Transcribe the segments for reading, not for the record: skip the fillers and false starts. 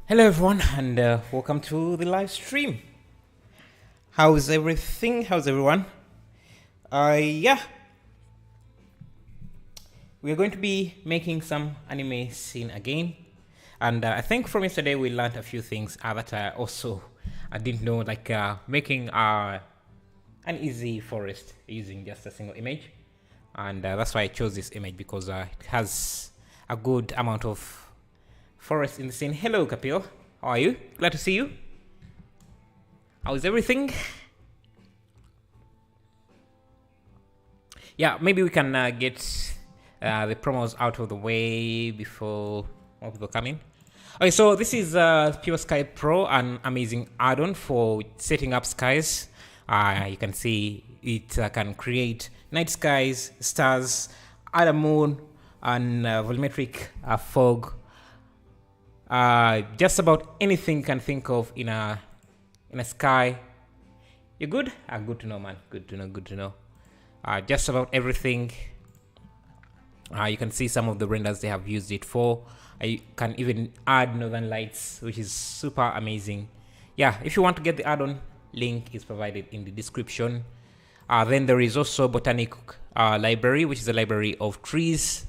Hello everyone and welcome to the live stream. How's everything? How's everyone? Yeah, we're going to be making some anime scene again, and I think from yesterday we learned a few things that I didn't know, like making an easy forest using just a single image, and that's why I chose this image because it has a good amount of forest in the scene. Hello Kapil, how are you? Glad to see you. How's everything? Yeah, maybe we can get the promos out of the way before more people come in. Okay, so this is Pure Sky Pro, an amazing add-on for setting up skies. You can see it can create night skies, stars, add a moon, and volumetric fog. Just about anything you can think of in a sky. You good? Good to know, man. Good to know. Just about everything. You can see some of the renders they have used it for. You can even add northern lights, which is super amazing. Yeah, if you want to get the add-on, link is provided in the description. Then there is also Botanic Library, which is a library of trees.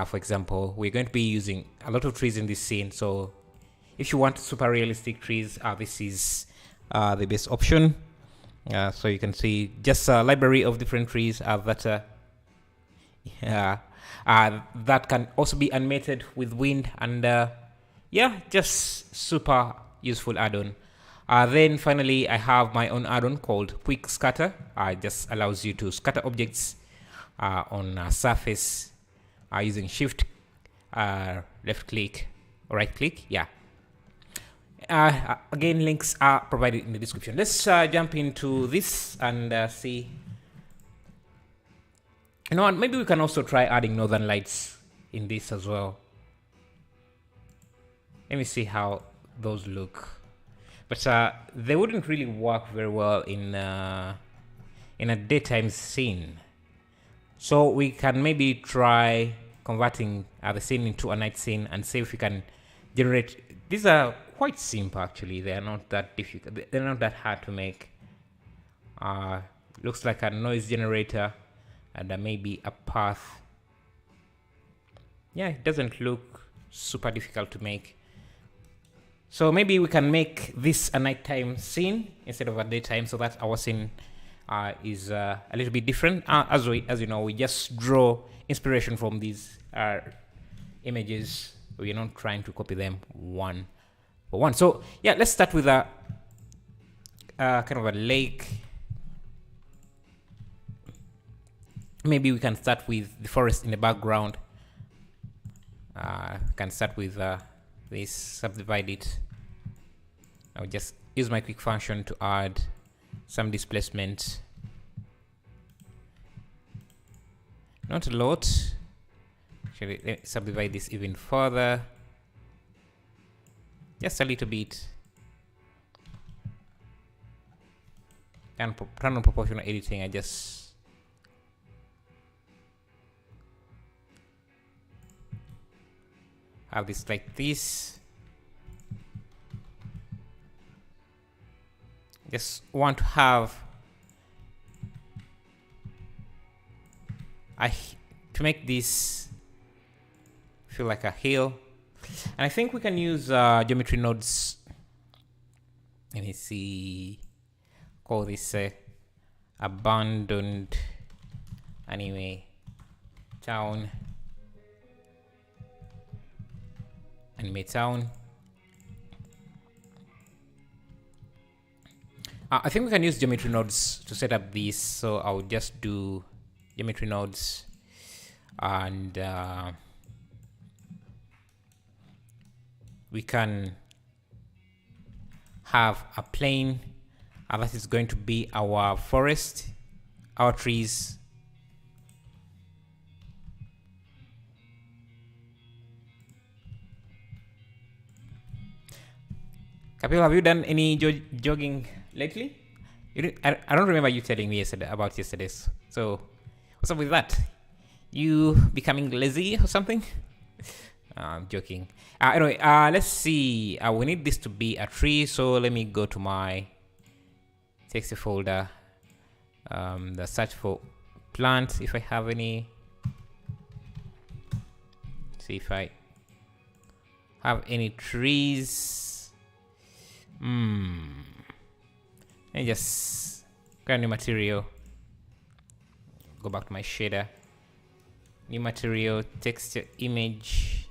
For example, we're going to be using a lot of trees in this scene, so if you want super realistic trees, this is the best option. So you can see just a library of different trees that can also be animated with wind, and yeah, just super useful add-on. Then finally, I have my own add-on called Quick Scatter. It just allows you to scatter objects on a surface using shift, left click, or right click. Yeah. Again, links are provided in the description. Let's jump into this and see. You know what? Maybe we can also try adding northern lights in this as well. Let me see how those look. But they wouldn't really work very well in a daytime scene. So we can maybe try converting the scene into a night scene and see if we can generate. These are quite simple actually. They are not that difficult. They're not that hard to make. Looks like a noise generator and maybe a path. Yeah, it doesn't look super difficult to make. So maybe we can make this a nighttime scene instead of a daytime, so that our scene is a little bit different. As you know, we just draw inspiration from these images. We're not trying to copy them one for one. So yeah, let's start with a kind of a lake. Maybe we can start with the forest in the background. Can start with this, subdivide it. I'll just use my quick function to add some displacement. Not a lot. Actually, let me subdivide this even further. Just a little bit. And random proportional editing, I just have this like this. Just want to have to make this feel like a hill, and I think we can use geometry nodes. Let me see. Call this abandoned anime town. Anime town. I think we can use geometry nodes to set up these, so I'll just do geometry nodes, and we can have a plane that is going to be our forest, our trees. Kapil, have you done any jogging lately? I don't remember you telling me about yesterday's. So, what's up with that? You becoming lazy or something? I'm joking. Anyway, let's see. We need this to be a tree, so let me go to my text folder. The search for plants, if I have any. See if I have any trees. Let me just grab new material. Go back to my shader. New material, texture, image.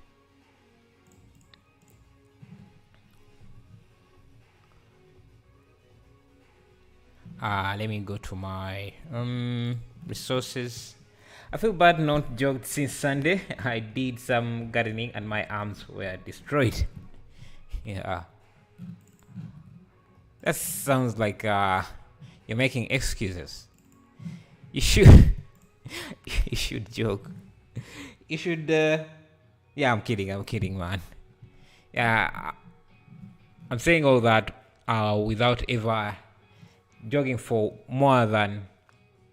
Let me go to my resources. I feel bad not jogged since Sunday. I did some gardening and my arms were destroyed. Yeah. That sounds like you're making excuses. You should you should joke. You should yeah, I'm kidding, man. Yeah, I'm saying all that without ever jogging for more than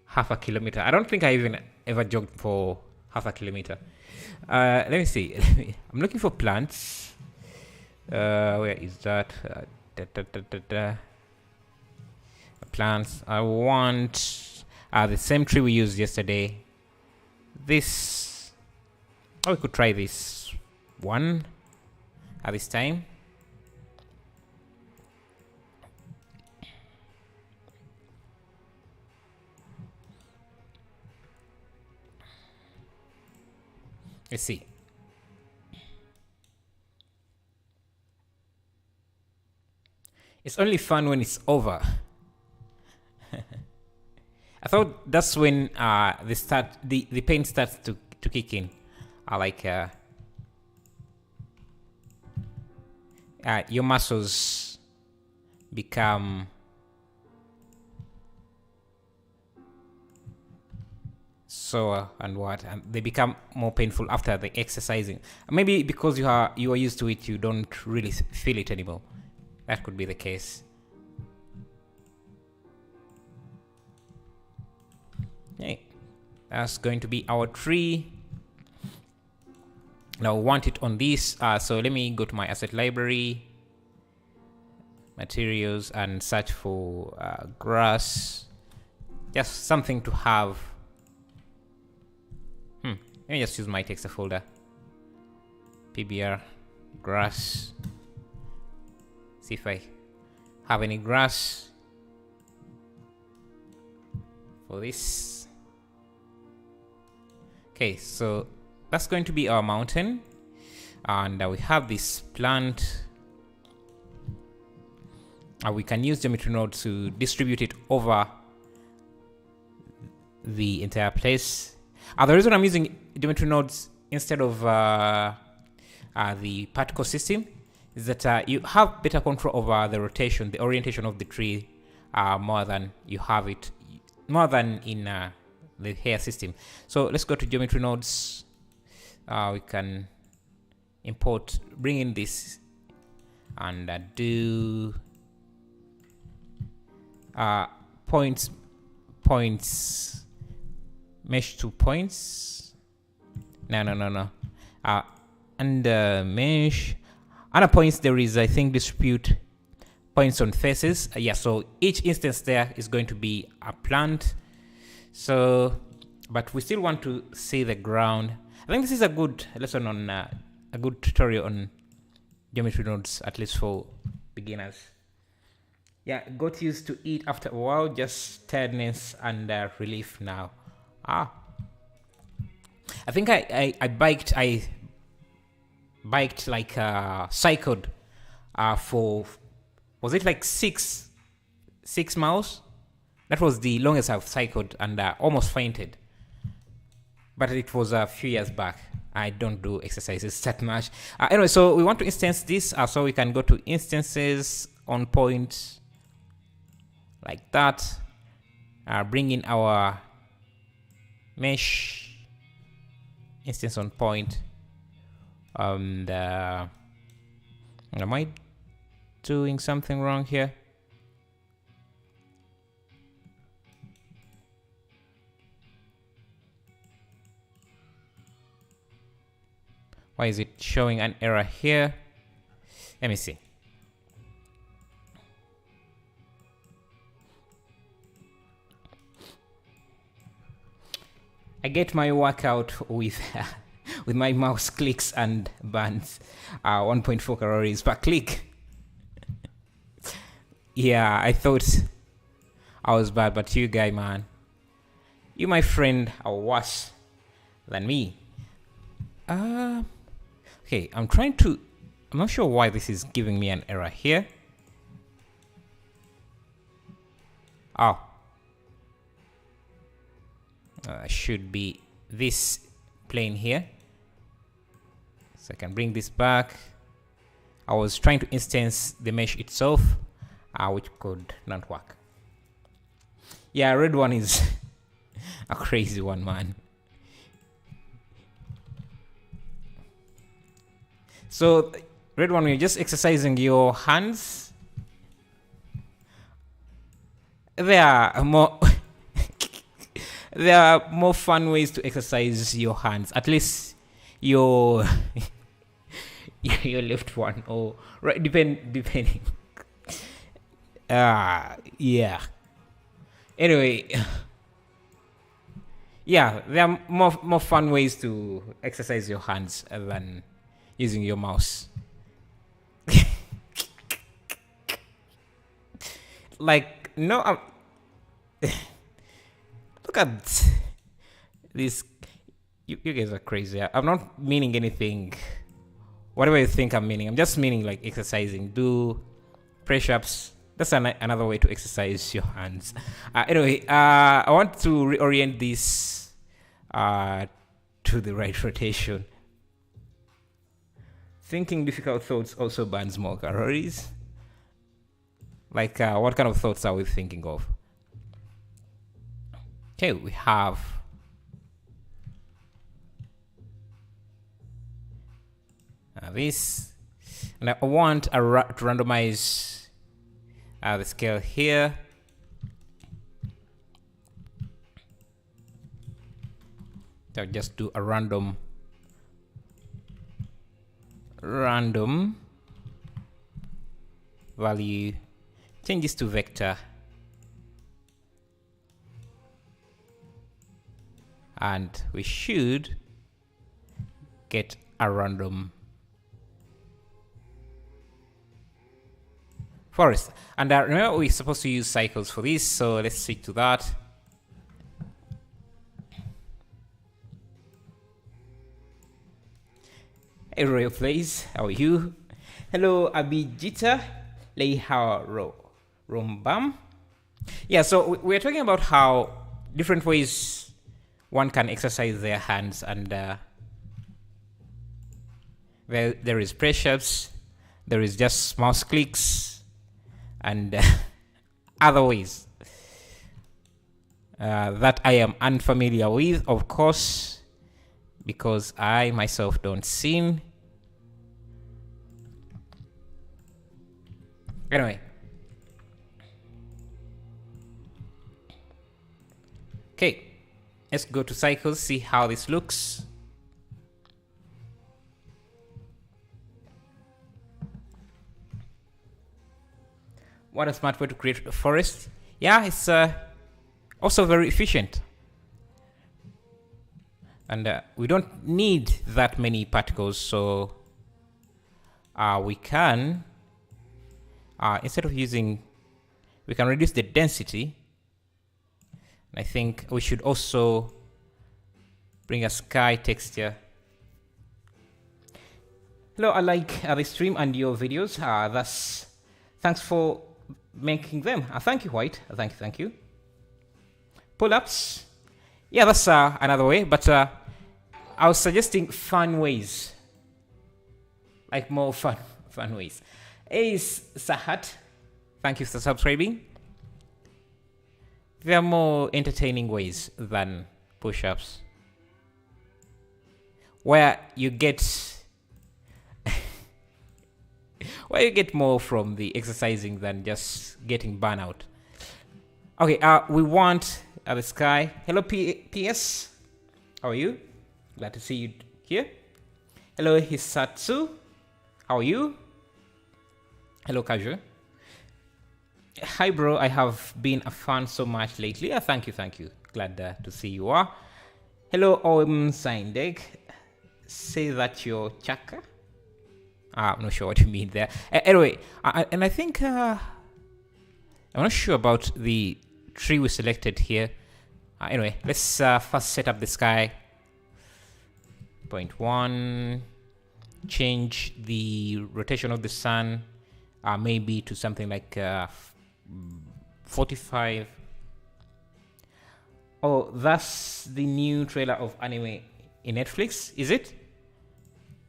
half a kilometer. I don't think I even ever jogged for half a kilometer. Let me see. I'm looking for plants. Where is that? Plants. I want the same tree we used yesterday. This. Oh, we could try this one at this time. Let's see. It's only fun when it's over. I thought that's when the pain starts to kick in. Your muscles become sore and they become more painful after the exercising. Maybe because you are used to it, you don't really feel it anymore. That could be the case. Okay, that's going to be our tree. Now we want it on this, so let me go to my asset library, materials, and search for grass. Just something to have. Let me just use my text folder. PBR grass. See if I have any grass for this. Okay, so that's going to be our mountain, and we have this plant. We can use geometry node to distribute it over the entire place. The reason I'm using geometry nodes instead of the particle system is that you have better control over the rotation, the orientation of the tree, more than in the hair system. So let's go to geometry nodes. We can bring in this, and do points, mesh to points. No. And mesh. Under points, there is, I think, distribute points on faces. Yeah, so each instance there is going to be a plant. So, but we still want to see the ground. I think this is a good lesson on a good tutorial on geometry nodes, at least for beginners. Yeah, got used to it after a while, just tiredness and relief now. I think I biked like cycled for, was it like six miles? That was the longest I've cycled, and almost fainted. But it was a few years back. I don't do exercises that much. Anyway, so we want to instance this, so we can go to instances on point like that. Bring in our mesh instance on point. And am I doing something wrong here? Why Why is it showing an error here? Let me see. I get my workout with with my mouse clicks and burns 1.4 calories per click. Yeah, I thought I was bad, but you guy, man, you my friend are worse than me. Okay, I'm not sure why this is giving me an error here. Oh, should be this plane here, so I can bring this back. I was trying to instance the mesh itself, which could not work. Yeah, red one is a crazy one, man. So red one, you're just exercising your hands. There are more there are more fun ways to exercise your hands, at least your your left one, or right, depending. Yeah. Anyway, yeah, there are more fun ways to exercise your hands than using your mouse. Like, no, look at this. You guys are crazy. I'm not meaning anything. Whatever you think I'm meaning, I'm just meaning like exercising. Do press-ups. That's another way to exercise your hands. Anyway, I want to reorient this to the right rotation. Thinking difficult thoughts also burns more calories. Like, what kind of thoughts are we thinking of? Okay, we have this, and I want to randomize the scale here. So I'll just do a random value, change this to vector, and we should get a random forest. And remember, we're supposed to use cycles for this, so let's switch to that. Hey Royal Plays, how are you? Hello Abhijita Leiharo Rombam. Yeah, so we're talking about how different ways one can exercise their hands, and there is press-ups, there is just mouse clicks, and other ways that I am unfamiliar with, of course, because I myself don't sing. Anyway, okay, let's go to cycles, see how this looks. What a smart way to create a forest. Yeah, it's also very efficient. And we don't need that many particles, so we can, instead of using, we can reduce the density. And I think we should also bring a sky texture. Hello, I like the stream and your videos. Thanks for making them. Thank you, White. Thank you. Pull-ups. Yeah, that's another way, but I was suggesting fun ways, like more fun ways. Ace Sahat, thank you for subscribing. There are more entertaining ways than push-ups, where you get more from the exercising than just getting burnout. Okay, we want the sky. Hello, PS. How are you? Glad to see you here. Hello, Hisatsu. How are you? Hello, Kaju. Hi, bro. I have been a fan so much lately. Thank you, thank you. Glad to see you are. Hello, Saindeg. Say that you're Chaka. I'm not sure what you mean there. Anyway, I think I'm not sure about the tree we selected here. Anyway, let's first set up the sky. Point 1. Change the rotation of the sun maybe to something like 45. Oh, that's the new trailer of anime in Netflix, is it?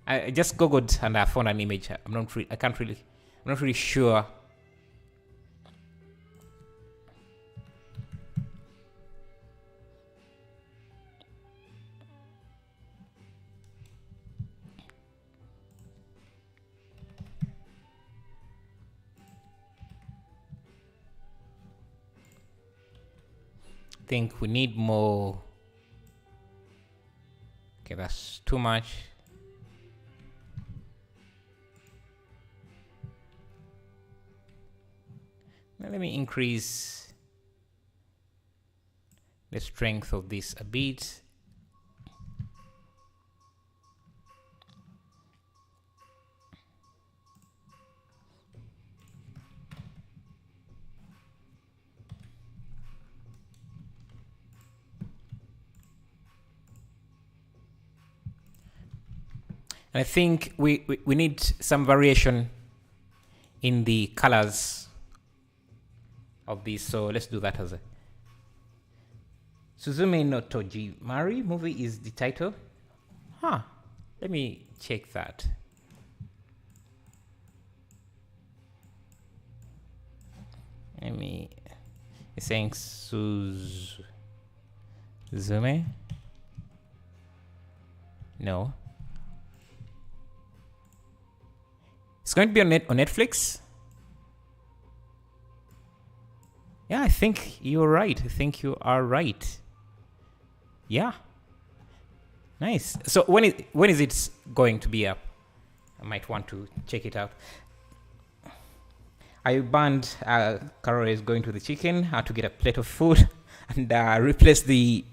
I just googled and I found an image. I'm not really sure. Think we need more. Okay, that's too much. Now let me increase the strength of this a bit. And I think we need some variation in the colors of these, so let's do that as a Suzume no Toji Mari movie is the title. Let me check that. It's saying Suzume. No. It's going to be on Netflix. Yeah, I think you're right. I think you are right. Yeah. Nice. So when is it going to be up? I might want to check it out. I banned calories going to the chicken to get a plate of food and replace the.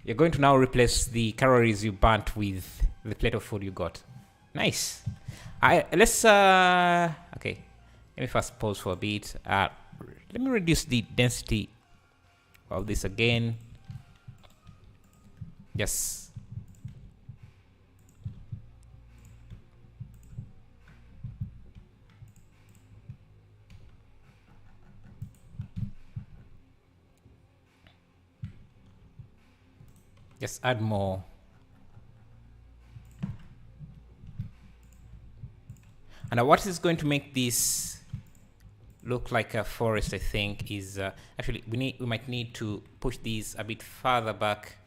You're going to now replace the calories you burnt with the plate of food you got. Nice. Let's okay. Let me first pause for a bit. Let me reduce the density of this again. Yes. Just add more. And what is going to make this look like a forest, I think, is actually we might need to push these a bit farther back.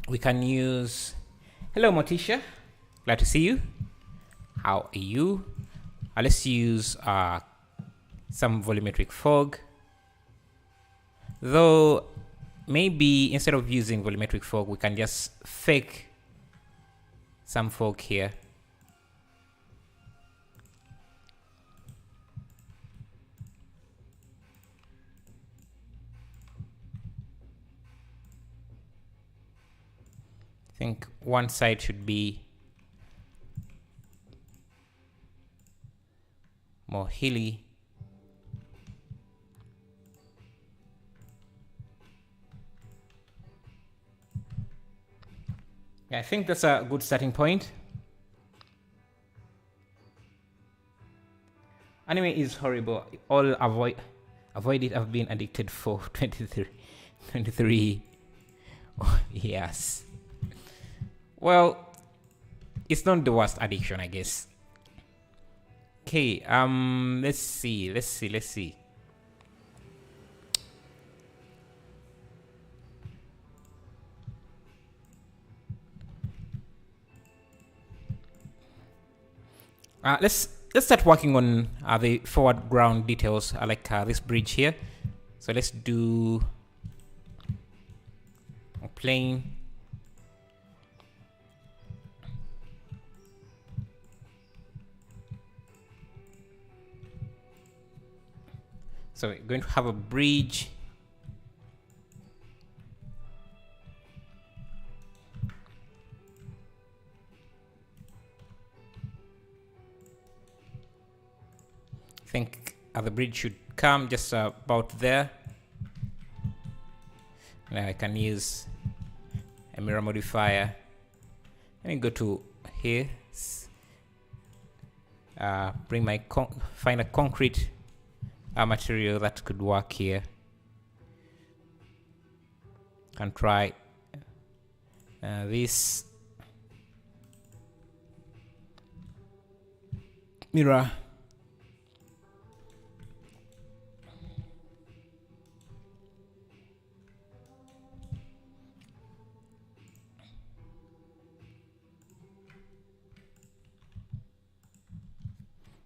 We can use, hello Motisha, glad to see you. How are you? Let's use some volumetric fog. Though maybe instead of using volumetric fog, we can just fake some fog here. I think one side should be more hilly. Yeah, I think that's a good starting point. Anime is horrible. All avoid it. I've been addicted for 23 years. Well, it's not the worst addiction, I guess. Okay, let's see. Let's start working on the foreground details, like this bridge here. So let's do a plane. So we're going to have a bridge. I think the bridge should come just about there. Now I can use a mirror modifier. Let me go to here. Bring my find a concrete material that could work here. And try this mirror.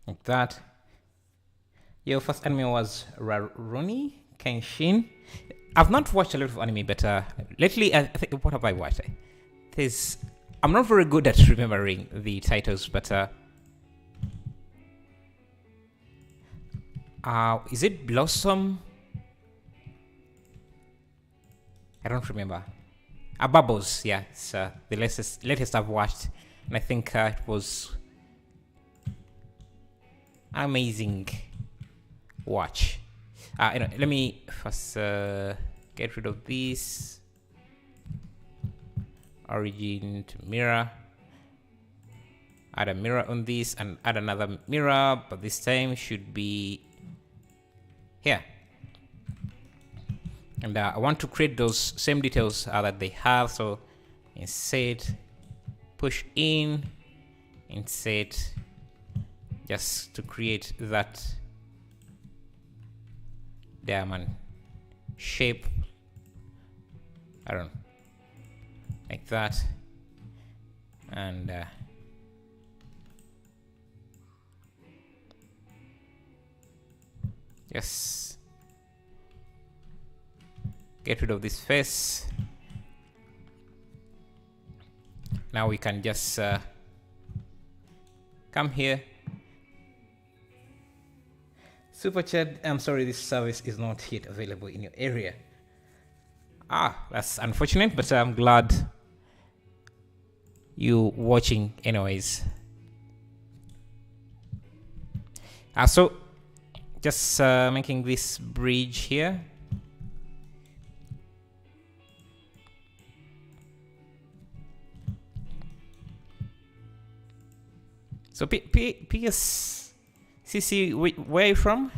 Like that. Your first anime was Rurouni Kenshin. I've not watched a lot of anime, but lately, I think, what have I watched? I'm not very good at remembering the titles, but is it Blossom? I don't remember. Bubbles, yeah. It's the latest I've watched, and I think it was amazing watch. Let me first get rid of this origin to mirror, add a mirror on this, and add another mirror, but this time should be here. And I want to create those same details that they have. So insert, push in, insert, just to create that diamond shape. I don't know, like that. And yes, get rid of this face. Now we can just come here. Super chat, I'm sorry, this service is not yet available in your area. That's unfortunate, but I'm glad you watching anyways. So just making this bridge here. So PSCC, where are you from?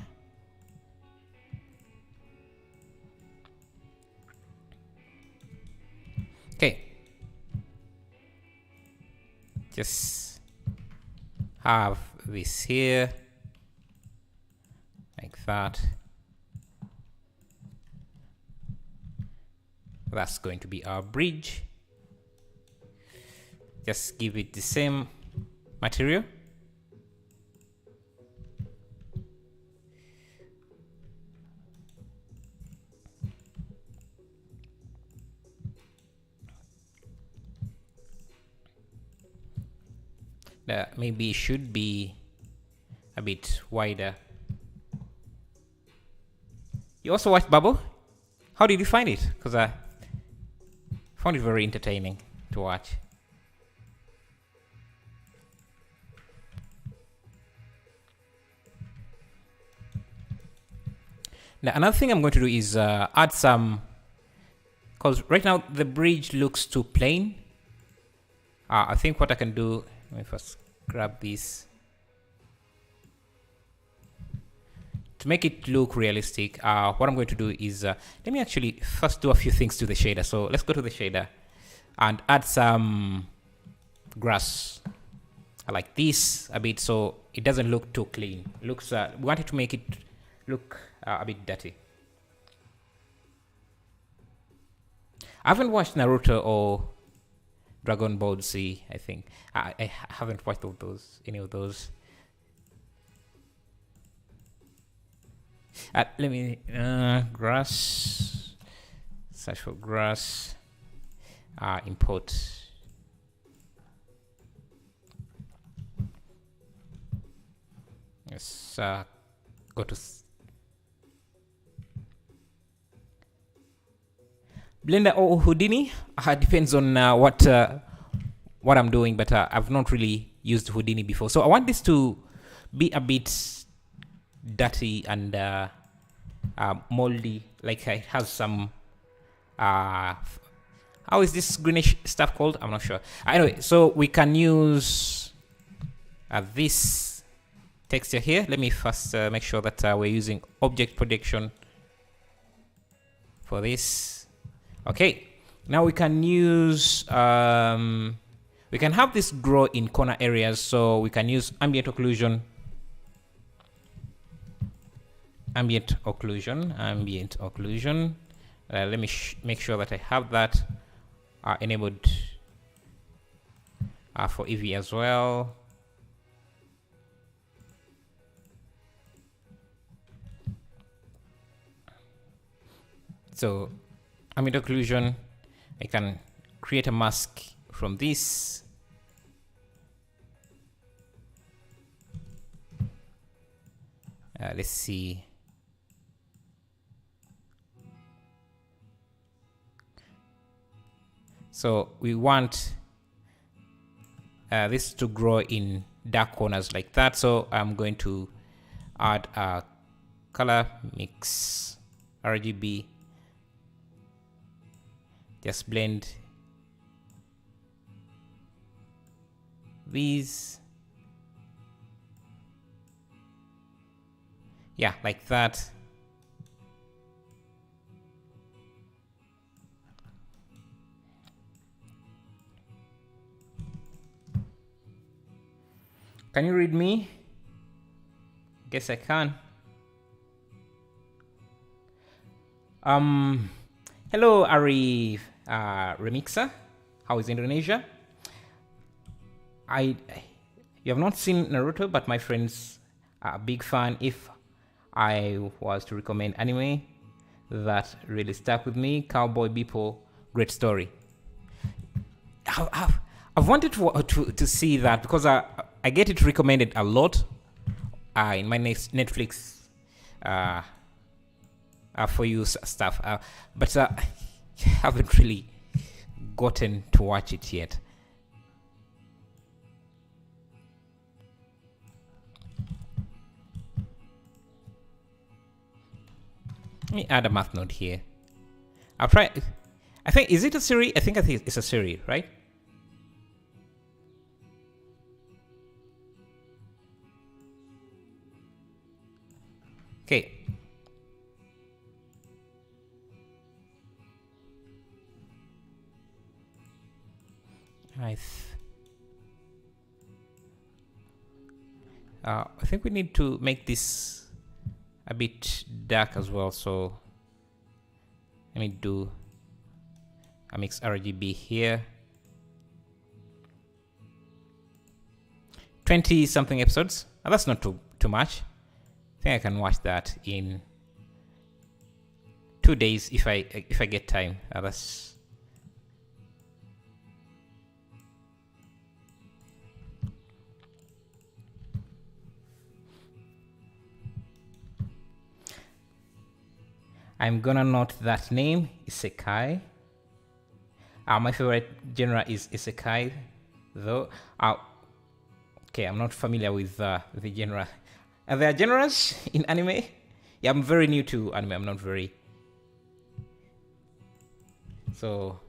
Okay. Just have this here. Like that. That's going to be our bridge. Just give it the same material. That maybe should be a bit wider. You also watched Bubble? How did you find it? Because I found it very entertaining to watch. Now another thing I'm going to do is add some, because right now the bridge looks too plain. I think what I can do, let me first grab this. To make it look realistic, what I'm going to do is, let me actually first do a few things to the shader. So let's go to the shader and add some grass. like this a bit, so it doesn't look too clean. Looks we wanted to make it look a bit dirty. I haven't watched Naruto or Dragon Ball Z. I think I haven't watched any of those. Let me grass. Search for grass. Import. Yes. Go to Blender or Houdini. Depends on what I'm doing, but I've not really used Houdini before. So I want this to be a bit dirty and moldy, like it has some how is this greenish stuff called? I'm not sure. Anyway, so we can use this texture here. Let me first make sure that we're using object projection for this. Okay, now we can use we can have this grow in corner areas, so we can use ambient occlusion. Ambient occlusion. Let me make sure that I have that enabled for Eevee as well. So ambient occlusion, I can create a mask from this. Let's see. So we want this to grow in dark corners like that. So I'm going to add a color mix RGB. Just blend these. Yeah, like that. Can you read me? Guess I can. Hello, Ari Remixer. How is Indonesia? You have not seen Naruto, but my friends are a big fan. If I was to recommend anime that really stuck with me, Cowboy Bebop, great story. I've wanted to see that because I get it recommended a lot in my next Netflix for you stuff, but I haven't really gotten to watch it yet. Let me add a math node here. I'll try. I think, is it a series? I think it's a series, right? Okay. I think we need to make this a bit dark as well, so let me do a mix RGB here. 20 something episodes. That's not too much. I think I can watch that in 2 days if I get time. That's I'm gonna note that name, Isekai. My favorite genre is Isekai, though. Okay, I'm not familiar with the genre. Are there genres in anime? Yeah, I'm very new to anime. I'm not very. So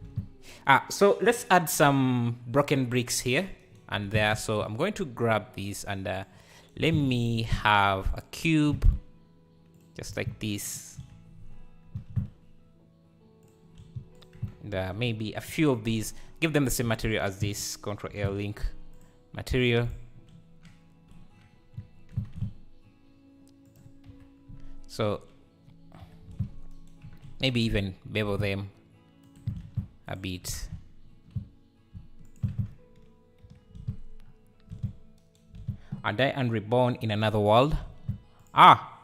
let's add some broken bricks here and there. So I'm going to grab these and let me have a cube, just like this. Maybe a few of these, give them the same material as this, Ctrl L link material, So maybe even bevel them a bit. I die and reborn in another world. Ah!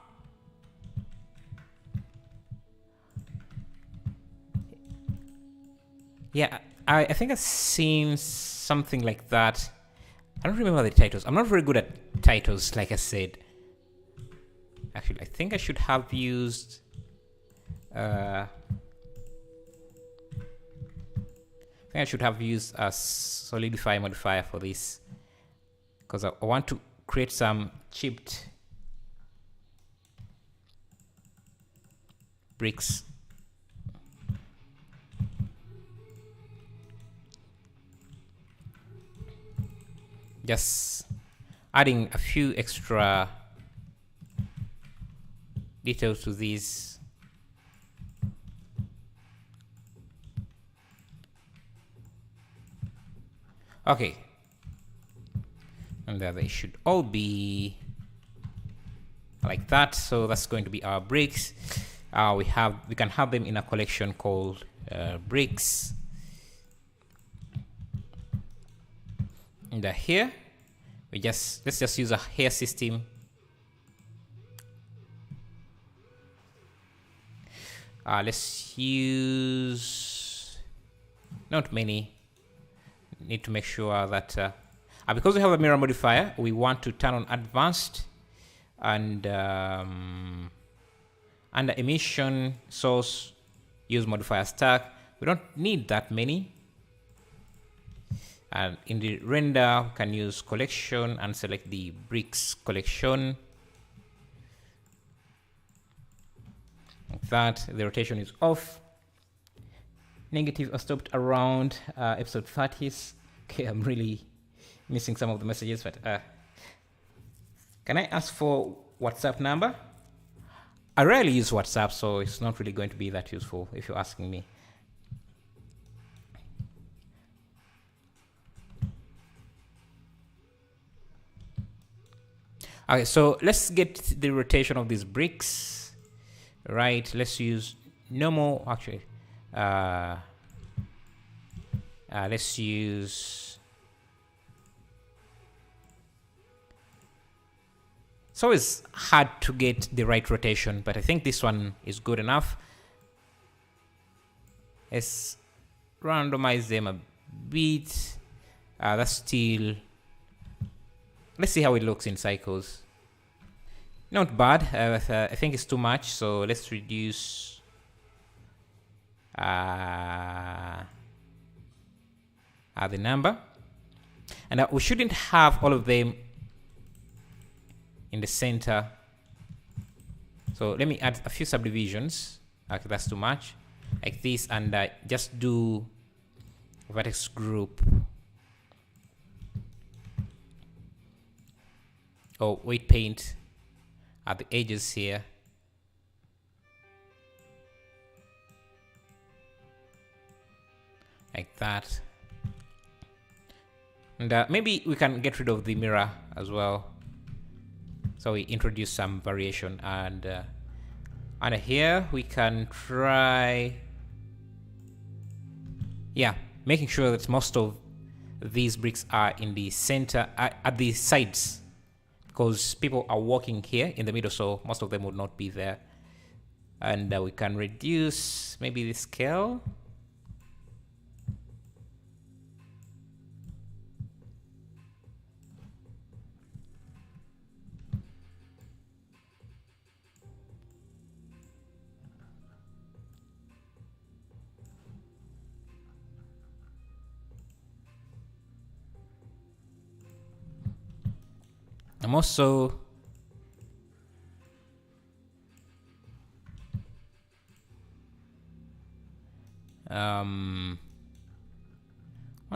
Yeah, I think I've seen something like that. I don't remember the titles. I'm not very good at titles, like I said. Actually, I think I should have used... I think I should have used a solidify modifier for this, because I want to create some chipped bricks. Just adding a few extra details to these. Okay, and there they should all be like that. So that's going to be our bricks. We can have them in a collection called bricks. And here let's just use a hair system. Let's use not many. Need to make sure that because we have a mirror modifier, we want to turn on advanced, and under emission source use modifier stack. We don't need that many. And in the render, we can use collection and select the bricks collection. Like that, the rotation is off. Negative are stopped around episode 30s. Okay, I'm really missing some of the messages, but can I ask for WhatsApp number? I rarely use WhatsApp, so it's not really going to be that useful if you're asking me. Okay, so let's get the rotation of these bricks. Right, let's use normal, actually. Let's use... It's always hard to get the right rotation, but I think this one is good enough. Let's randomize them a bit. That's still... Let's see how it looks in cycles. Not bad. I think it's too much, so let's reduce the number. And we shouldn't have all of them in the center. So let me add a few subdivisions. Okay, that's too much. Like this, and just do vertex group. Oh, weight paint at the edges here. Like that. And maybe we can get rid of the mirror as well. So we introduce some variation, and here we can try, yeah, making sure that most of these bricks are in the center, at the sides, because people are walking here in the middle, so most of them would not be there. And we can reduce maybe the scale. I'm also want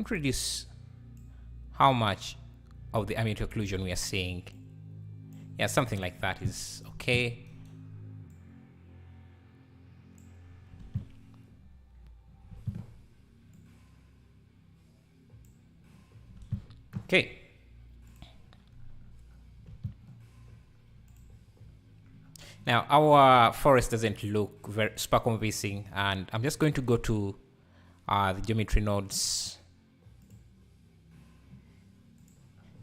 to reduce how much of the ambient occlusion we are seeing. Yeah, something like that is okay. Okay. Now our forest doesn't look very super convincing, and I'm just going to go to the geometry nodes.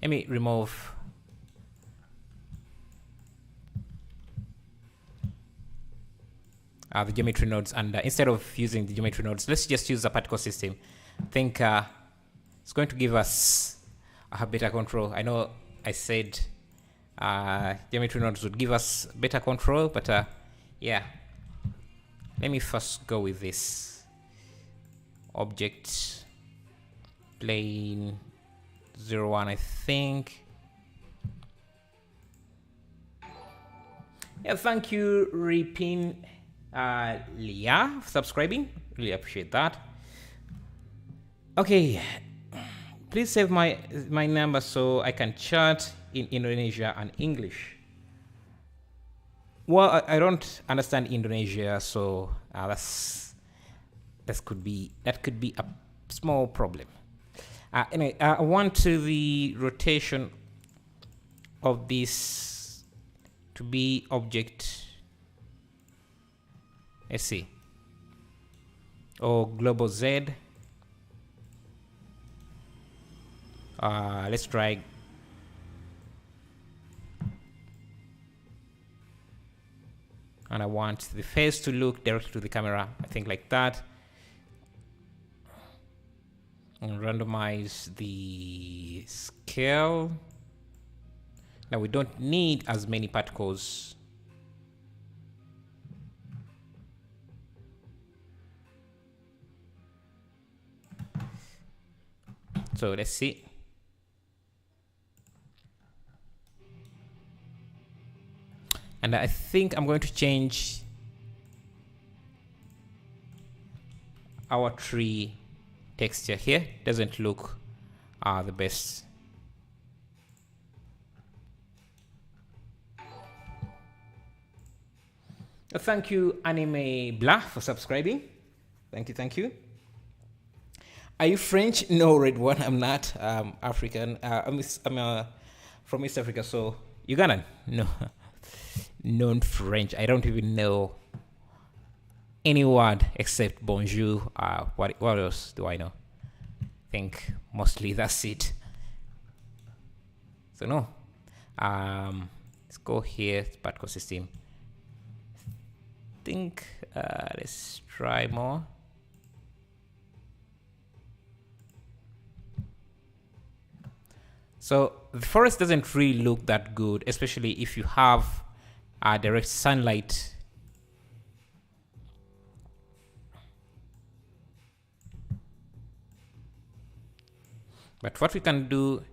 Let me remove the geometry nodes, and instead of using the geometry nodes, let's just use the particle system. I think it's going to give us a better control. I know I said geometry nodes would give us better control, but yeah, let me first go with this object plane 01, I think. Yeah, thank you Ripin Leah for subscribing, really appreciate that. Okay, please save my number so I can chat in Indonesia and English. Well, I don't understand Indonesia, so that could be a small problem. Anyway, I want the rotation of this to be object. Let's see. Or global Z. Let's try. And I want the face to look directly to the camera. I think like that. And randomize the scale. Now we don't need as many particles. So let's see. And I think I'm going to change our tree texture here. Doesn't look the best. Thank you Anime Blah for subscribing. Thank you. Are you French? No, Red One, I'm not. African. I'm from East Africa, so Ugandan? No. Non-French. I don't even know any word except bonjour. What else do I know? I think mostly that's it. So no. Let's go here. Particle system. I think let's try more. So the forest doesn't really look that good, especially if you have direct sunlight. But what we can do,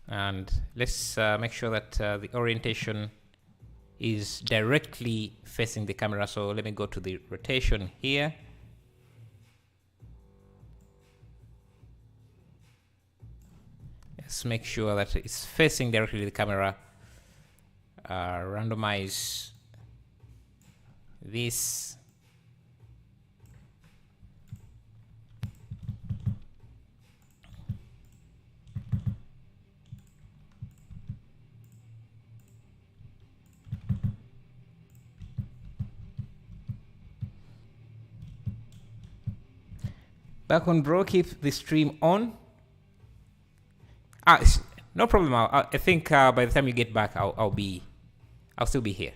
and let's make sure that the orientation is directly facing the camera. So let me go to the rotation here. Let's make sure that it's facing directly the camera. Randomize this. Back on, bro. Keep the stream on. No problem. I think by the time you get back, I'll still be here.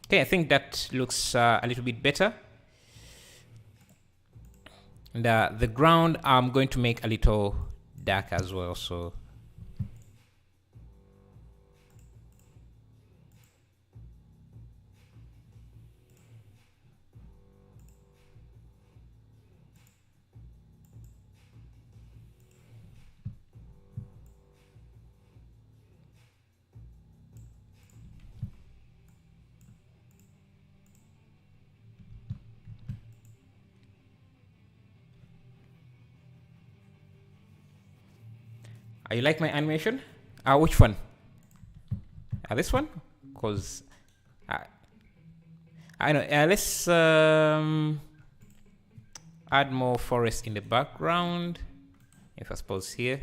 Okay, I think that looks a little bit better. And the ground I'm going to make a little dark as well. So you like my animation? Which one? This one? Because I know. Let's add more forest in the background. If I suppose here.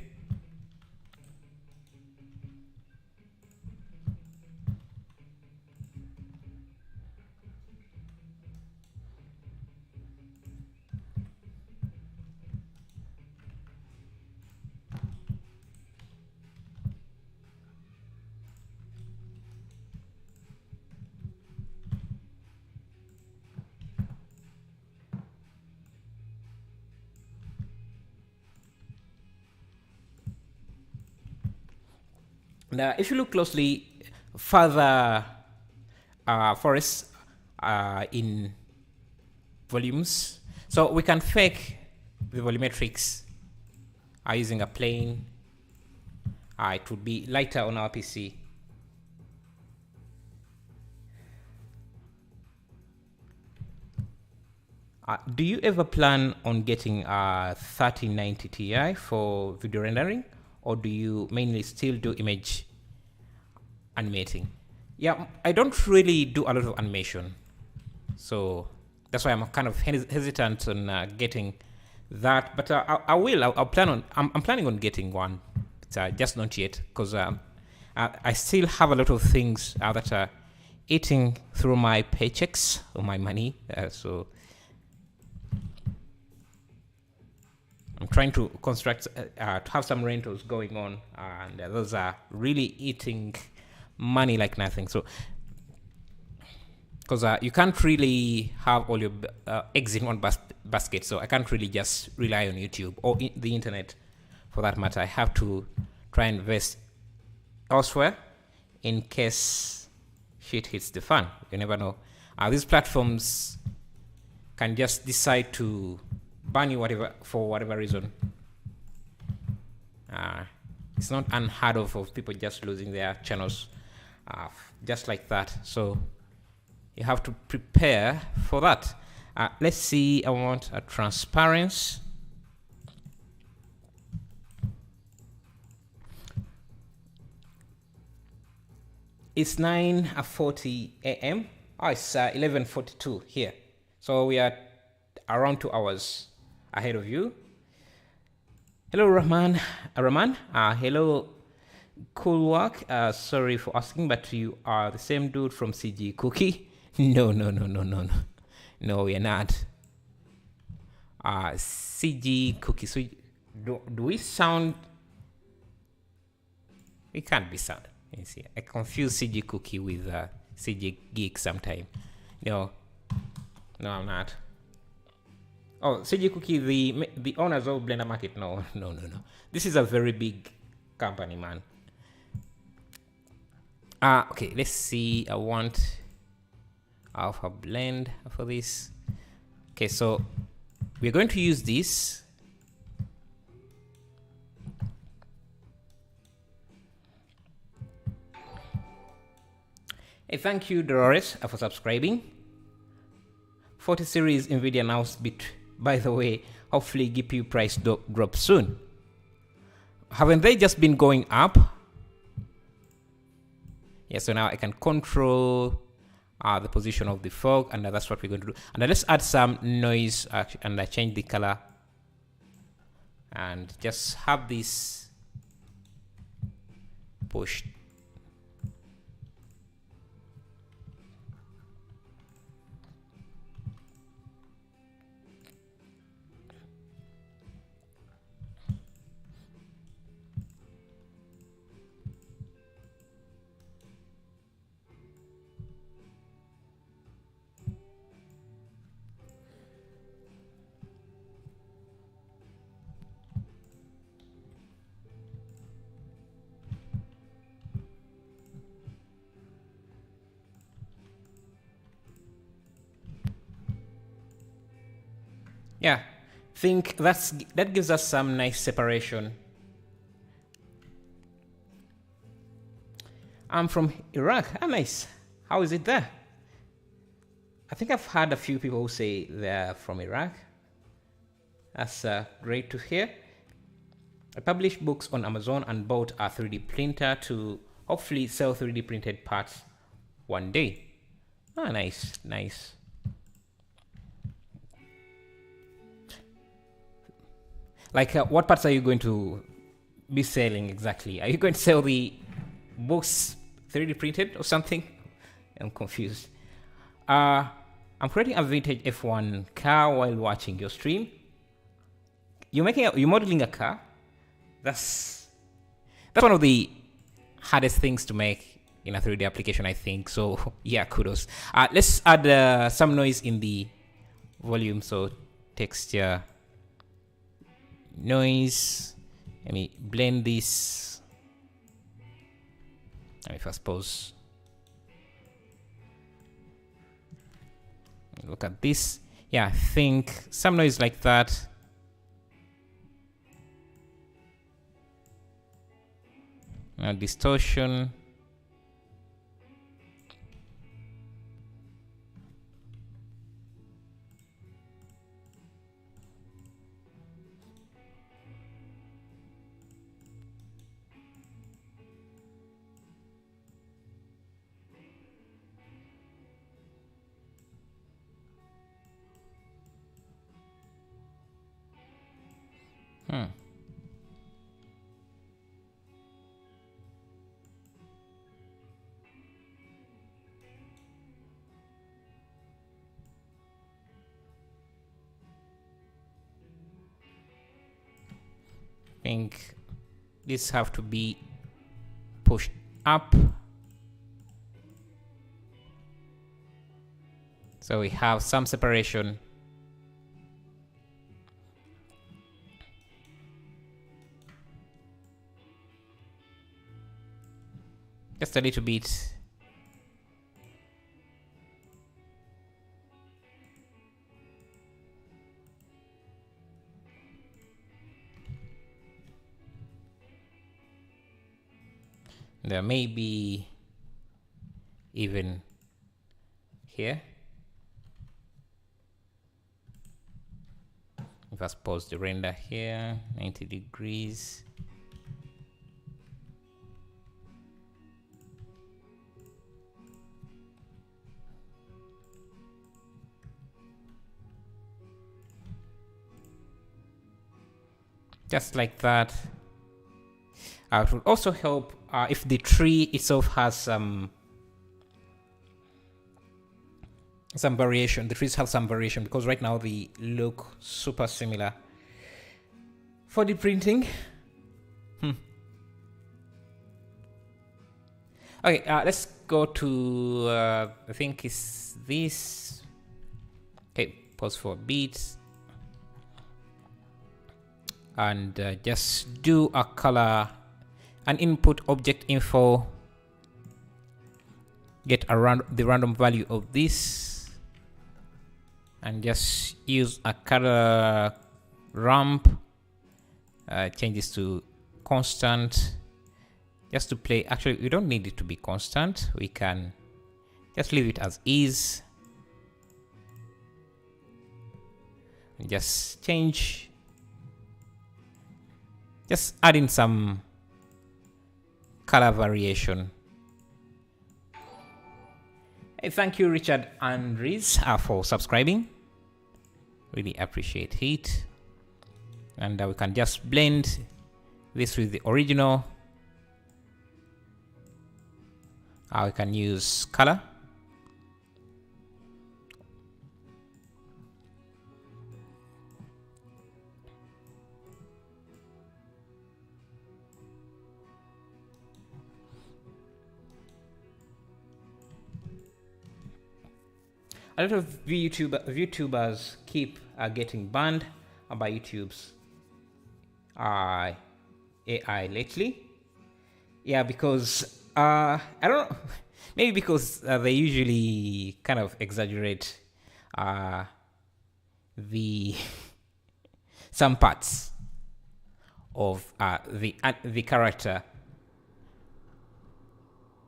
Now, if you look closely, further forests in volumes, so we can fake the volumetrics using a plane. It would be lighter on our PC. Do you ever plan on getting a 3090 Ti for video rendering, or do you mainly still do image animating? Yeah, I don't really do a lot of animation, so that's why I'm kind of hesitant on getting that. But I will. I'm planning on getting one. But, just not yet, because I still have a lot of things that are eating through my paychecks or my money. So I'm trying to construct, to have some rentals going on, and those are really eating money like nothing. So, because you can't really have all your eggs in one basket, so I can't really just rely on YouTube or the internet for that matter. I have to try and invest elsewhere in case shit hits the fan. You never know. These platforms can just decide to ban you for whatever reason. It's not unheard of people just losing their channels just like that. So you have to prepare for that. Let's see. I want a transparency. It's 9:40 a.m. It's 11:42 here. So we are around 2 hours ahead of you. Hello, Rahman. Hello, cool work. Sorry for asking, but you are the same dude from CG Cookie? No. No, we are not. CG Cookie. So do we sound? We can't be sound. You see, I confuse CG Cookie with CG Geek sometime. No, I'm not. Oh, CG Cookie, the owners of Blender Market. No. This is a very big company, man. Okay, let's see. I want alpha blend for this. Okay, so we're going to use this. Hey, thank you, Dolores, for subscribing. 40 series NVIDIA announced bit. By the way, hopefully GPU price drop soon. Haven't they just been going up? Yeah, so now I can control the position of the fog, and that's what we're going to do. And let's add some noise, and I change the color, and just have this pushed. Yeah, think that gives us some nice separation. I'm from Iraq. Nice. How is it there? I think I've had a few people who say they're from Iraq. That's great to hear. I published books on Amazon and bought a 3D printer to hopefully sell 3D printed parts one day. Nice. Like, what parts are you going to be selling exactly? Are you going to sell the books 3D printed or something? I'm confused. I'm creating a vintage F1 car while watching your stream. You're modeling a car? That's one of the hardest things to make in a 3D application, I think. So yeah, kudos. Let's add some noise in the volume. So texture. Noise. Let me blend this. If I suppose, look at this. Yeah, I think some noise like that. Now distortion. I think this have to be pushed up. So we have some separation. Just a little bit. There may be even here. If I suppose the render here, 90 degrees. Just like that. It would also help if the tree itself has some variation. The trees have some variation because right now they look super similar. For the printing, okay, let's go to I think it's this. Okay, pause for a bit and just do a color. An input object info, get the random value of this, and just use a color ramp. Change this to constant, just to play. Actually, we don't need it to be constant. We can just leave it as is. Just change. Just add in some color variation. Hey, thank you, Richard Andres, for subscribing. Really appreciate it. And we can just blend this with the original. We can use color. A lot of VTubers keep getting banned by YouTube's AI lately. Yeah, because I don't know, maybe because they usually kind of exaggerate some parts of the character,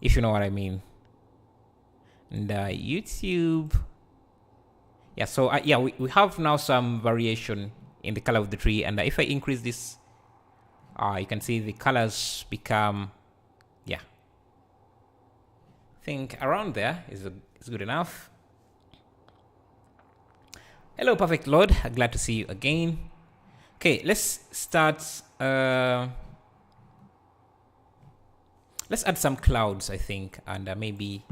if you know what I mean. And YouTube. Yeah, so yeah, we have now some variation in the color of the tree, and if I increase this, you can see the colors become, yeah, I think around there is good enough. Hello, Perfect Lord, glad to see you again. Okay, let's start. Let's add some clouds, I think, and maybe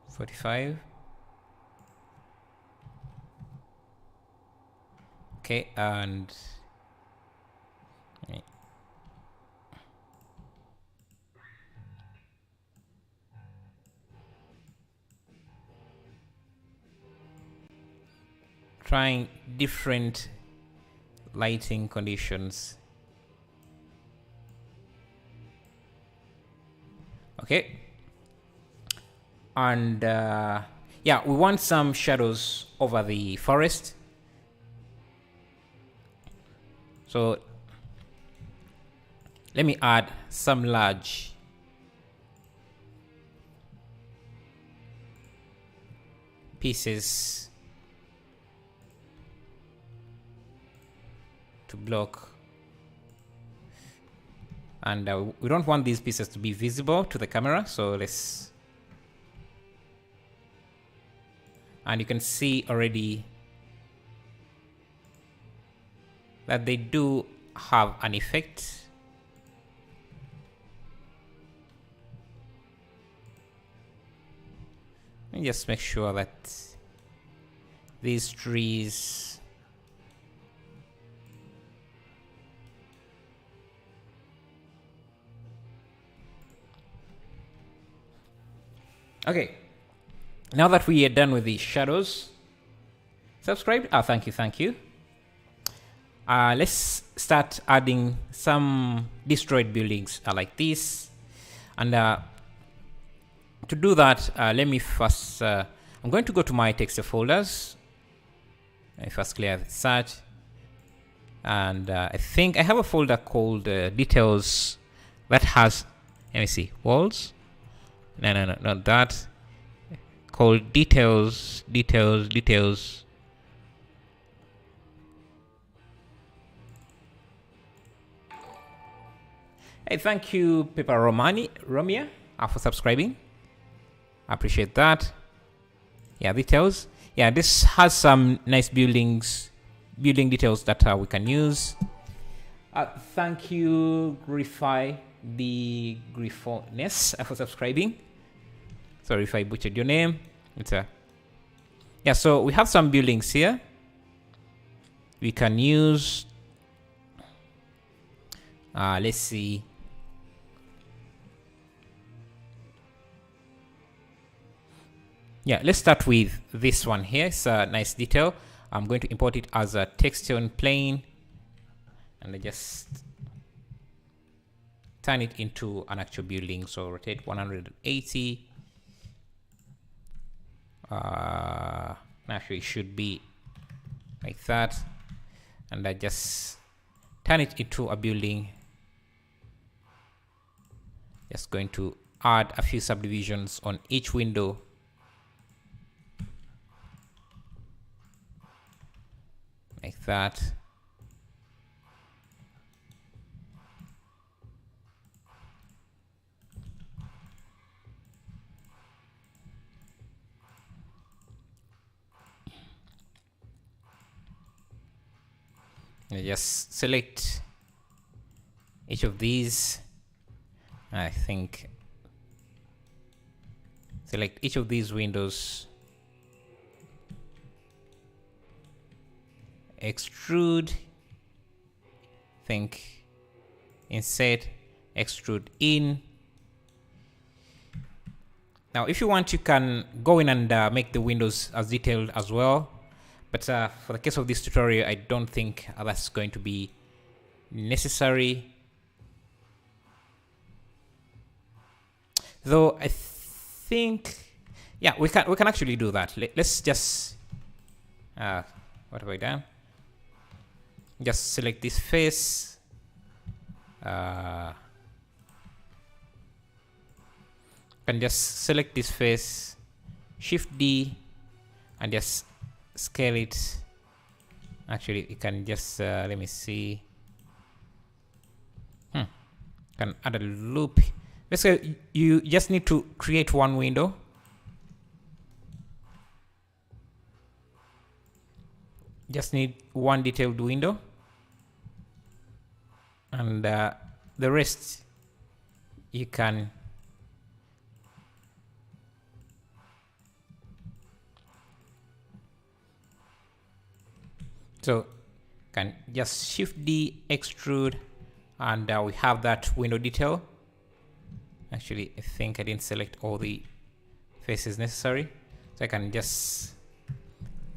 45. Okay, and trying different lighting conditions. Okay. And yeah, we want some shadows over the forest. So let me add some large pieces to block. And we don't want these pieces to be visible to the camera, so let's... And you can see already that they do have an effect. And just make sure that these trees okay. Now that we are done with the shadows, subscribe. Thank you. Let's start adding some destroyed buildings like this. And to do that, let me first, I'm going to go to my texture folders. Let me first clear the search. And I think I have a folder called details that has, let me see, walls. No, not that. Called details. Hey, thank you, Pepper Romia, for subscribing. I appreciate that. Yeah, details. Yeah, this has some nice building details that we can use. Thank you, Grify the Griffoness, for subscribing. Sorry if I butchered your name. It's yeah, so we have some buildings here we can use. Let's see. Yeah, let's start with this one here. It's a nice detail. I'm going to import it as a texture on plane, and I just turn it into an actual building. So rotate 180. Actually, it should be like that, and I just turn it into a building. Just going to add a few subdivisions on each window. Like that. And just select each of these. I think select each of these windows. Extrude, think insert, extrude in. Now if you want, you can go in and make the windows as detailed as well, but for the case of this tutorial, I don't think that's going to be necessary, though I think, yeah, we can actually do that. Let's just what have I done? Just select this face. Can just select this face, Shift D, and just scale it. Actually, you can just let me see. Can add a loop. Let's say you just need to create one window. Just need one detailed window, and the rest you can can just Shift D, extrude, and we have that window detail. Actually, I think I didn't select all the faces necessary, so I can just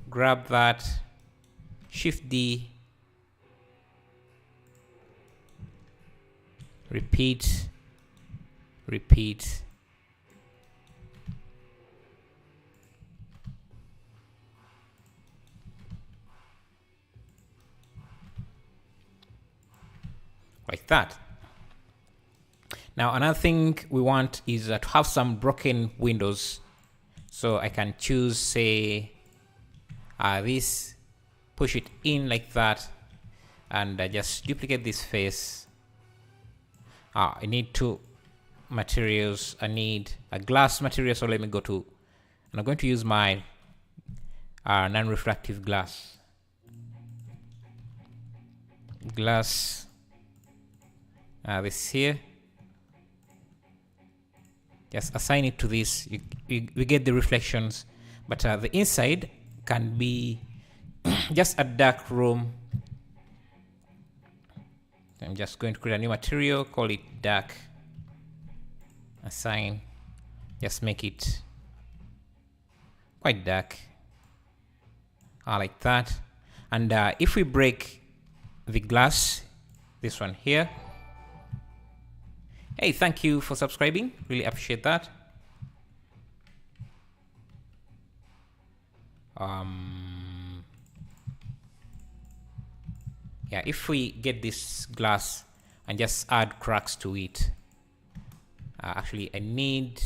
grab that, Shift D, repeat, like that. Now another thing we want is to have some broken windows. So I can choose, say, this, push it in like that, and just duplicate this face. I need two materials. I need a glass material, so let me go to, and I'm going to use my non-refractive glass. This here. Just assign it to this. We get the reflections, but the inside can be just a dark room. I'm just going to create a new material, call it dark. Assign, just make it quite dark, like that. And if we break the glass, this one here. Hey, thank you for subscribing. Really appreciate that. Yeah, if we get this glass and just add cracks to it. Actually, I need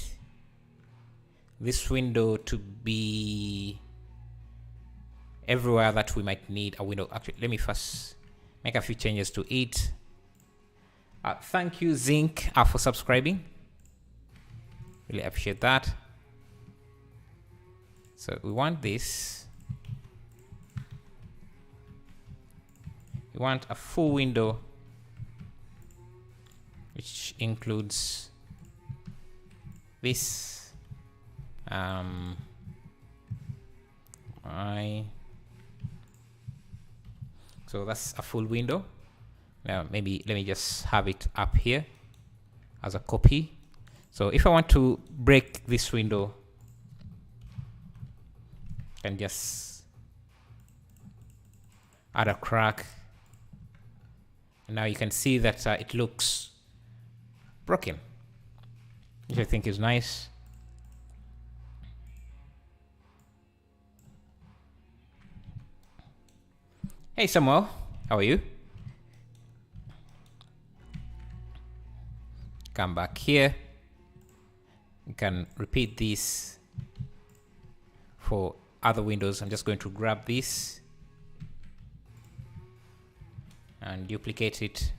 this window to be everywhere that we might need a window. Actually, let me first make a few changes to it. Thank you, Zinc, for subscribing. Really appreciate that. So we want this. We want a full window, which includes this. So that's a full window. Now maybe let me just have it up here as a copy. So if I want to break this window, I can just add a crack, and now you can see that it looks broken, which I think is nice. Hey Samuel, how are you? Come back here. You can repeat this for other windows. I'm just going to grab this and duplicate it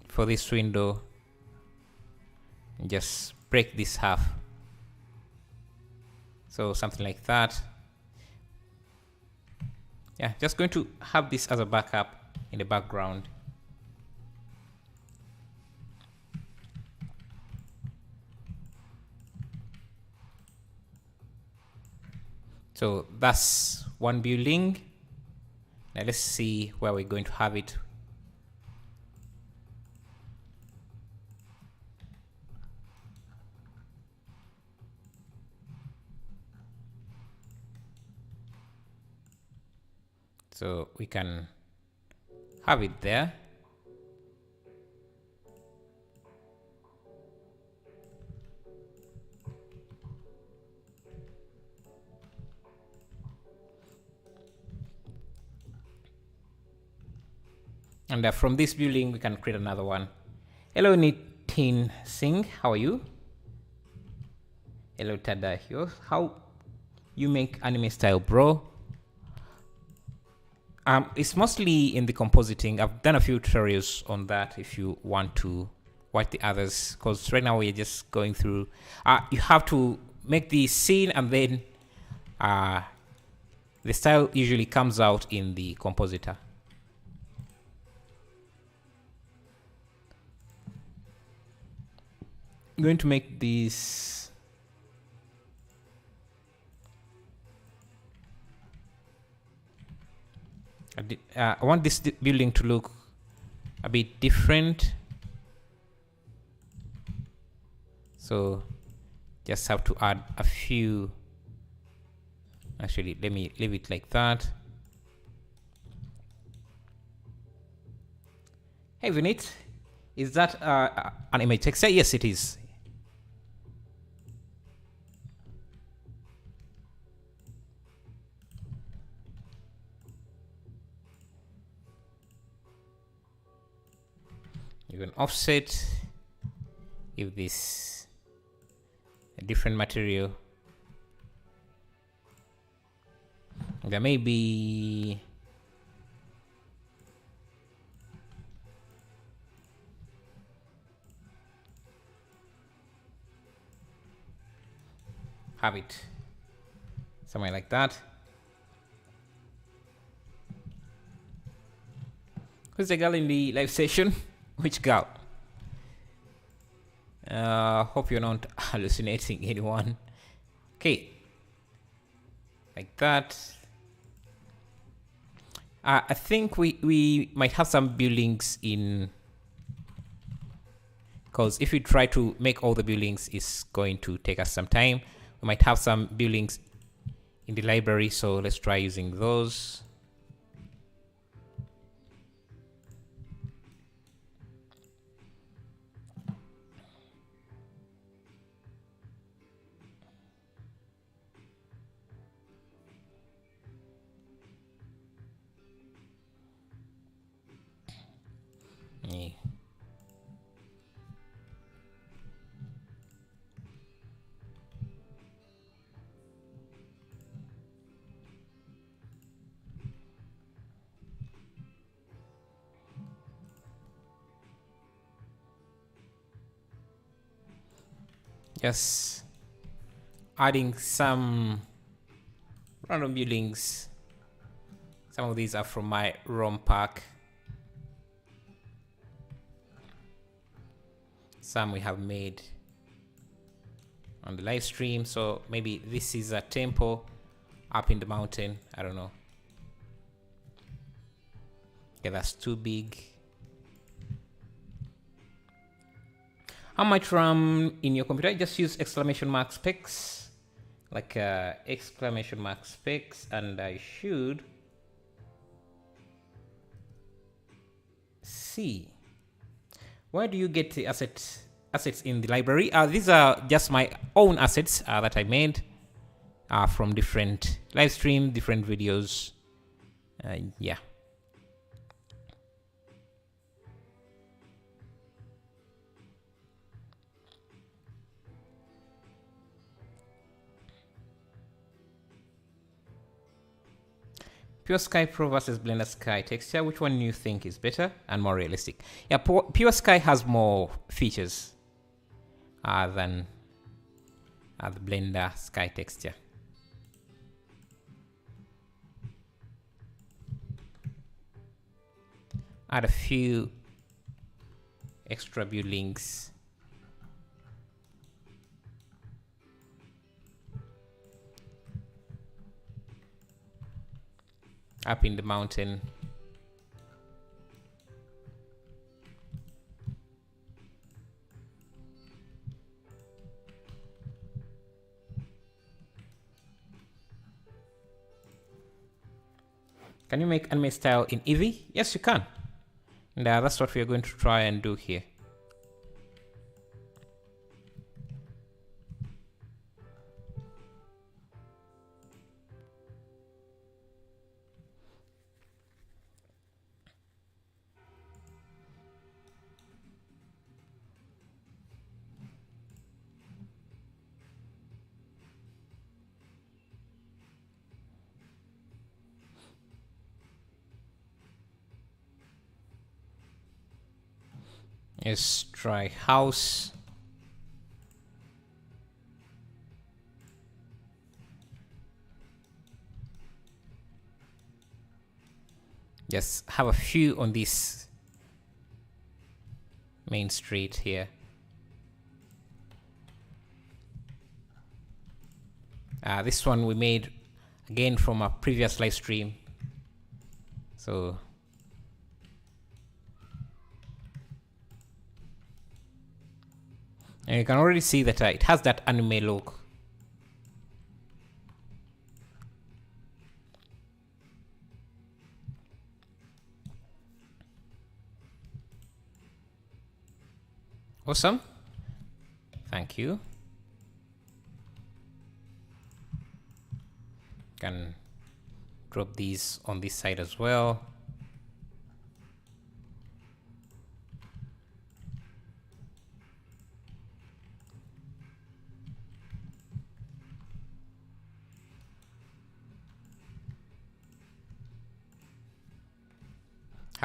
for this window and just break this half. So something like that. Yeah, just going to have this as a backup in the background. So that's one building. Now let's see where we're going to have it. So we can have it there. And from this building, we can create another one. Hello, Nitin Singh. How are you? Hello, Tadahio. How you make anime style, bro? It's mostly in the compositing. I've done a few tutorials on that if you want to watch the others, because right now we're just going through. You have to make the scene, and then the style usually comes out in the compositor. I'm going to make this I want this building to look a bit different, so just have to add a few. Actually, let me leave it like that. Hey Vinit, is that an image texture? Yes, it is. You can offset, give this a different material. There may be have it somewhere like that. Who's the girl in the live session? Which girl? Hope you're not hallucinating anyone. Okay, like that. I think we might have some buildings in, because if we try to make all the buildings, it's going to take us some time. We might have some buildings in the library, so let's try using those. Yeah. Just adding some random buildings. Some of these are from my ROM pack. Some we have made on the live stream. So maybe this is a temple up in the mountain. I don't know. Okay, that's too big. How much RAM in your computer? Just use exclamation mark specs, like exclamation mark specs, and I should see. Where do you get the assets in the library? These are just my own assets that I made from different live stream, different videos. Yeah. Pure Sky Pro versus Blender Sky texture. Which one do you think is better and more realistic? Yeah, Pure Sky has more features than the Blender Sky texture. Add a few extra buildings. Up in the mountain. Can you make anime style in Eevee? Yes, you can. And that's what we are going to try and do here. Let's try house. Just have a few on this main street here. This one we made again from a previous live stream. So and you can already see that it has that anime look. Awesome. Thank you. Can drop these on this side as well.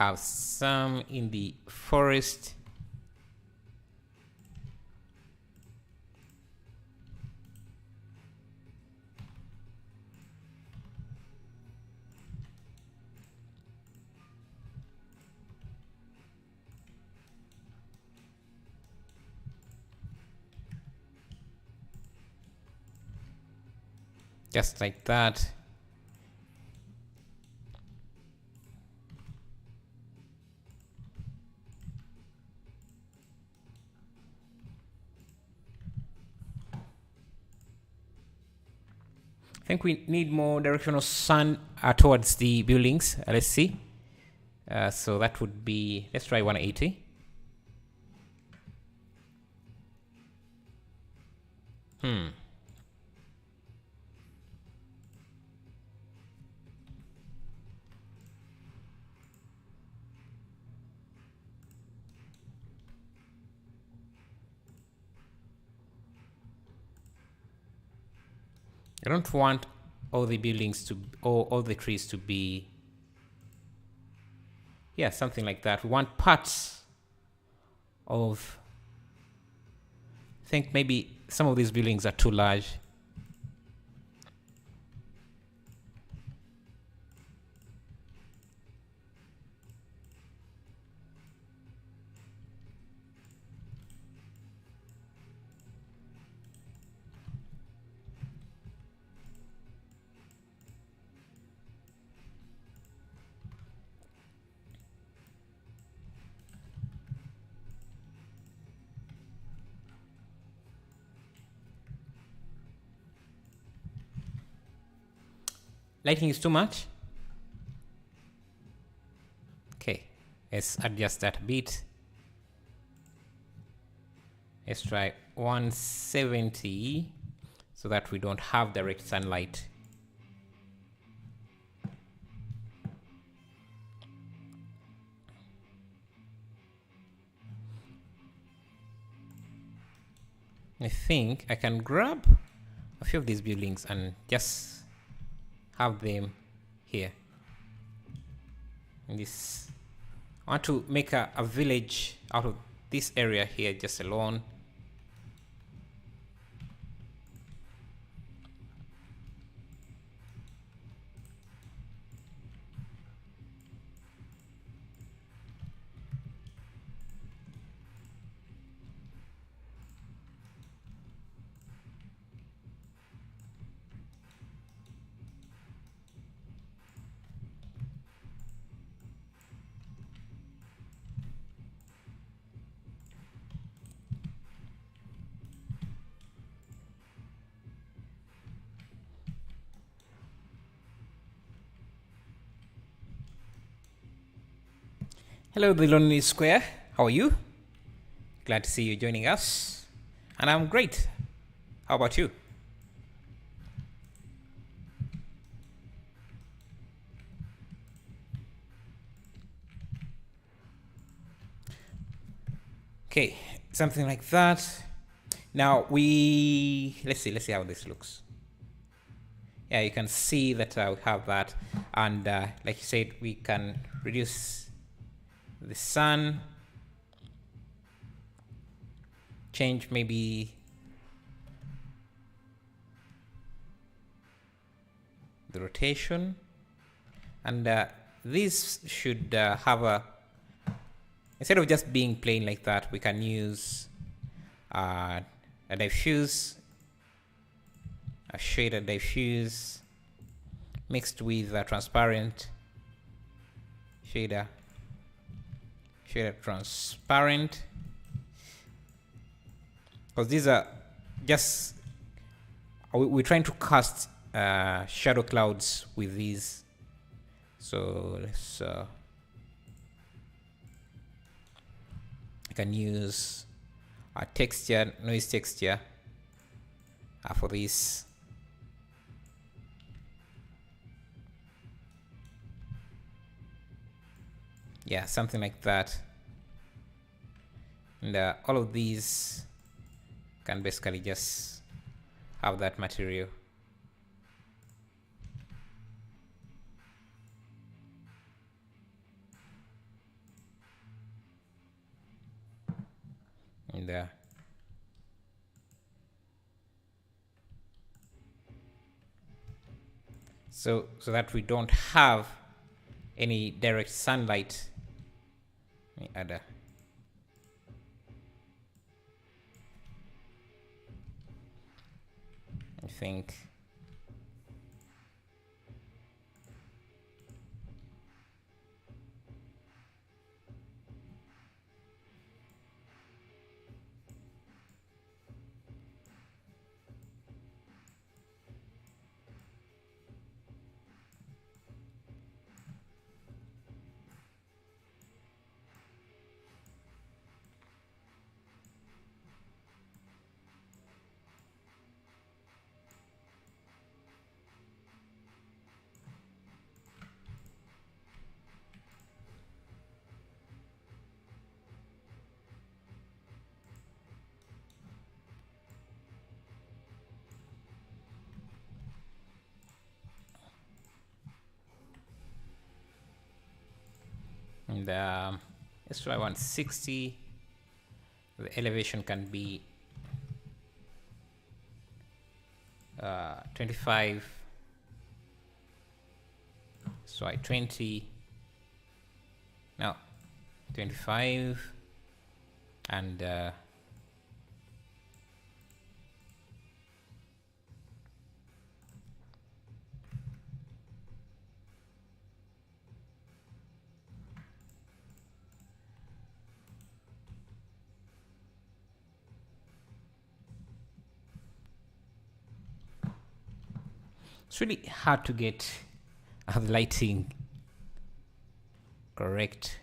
have some in the forest. Just like that. I think we need more directional sun towards the buildings. Let's see. So that would be, let's try 180. I don't want all the buildings to, or all the trees to be, yeah, something like that. We want parts of, I think maybe some of these buildings are too large. Lighting is too much. Okay, let's adjust that a bit. Let's try 170 so that we don't have direct sunlight. I think I can grab a few of these buildings and just have them here. And this, I want to make a village out of this area here just alone. Hello, the Lonely Square. How are you? Glad to see you joining us. And I'm great. How about you? Okay, something like that. Now let's see how this looks. Yeah, you can see that we have that. And like you said, we can reduce the sun, change maybe the rotation, and this should have a, instead of just being plain like that, we can use a diffuse, a shaded diffuse mixed with a transparent shader. Shaded transparent, because these are just, we're trying to cast shadow clouds with these. So let's I can use a texture, noise texture for this. Yeah, something like that. And all of these can basically just have that material. and so that we don't have any direct sunlight. Let me add I think and let's try 160. The elevation can be 25. Let's try 20. No, 25, and it's really hard to get the lighting correct.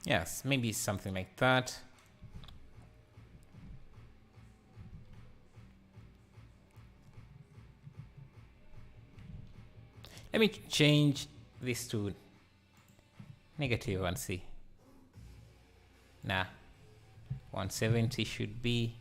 Yes, maybe something like that. Let me change this to negative and see. Nah, 170 should be.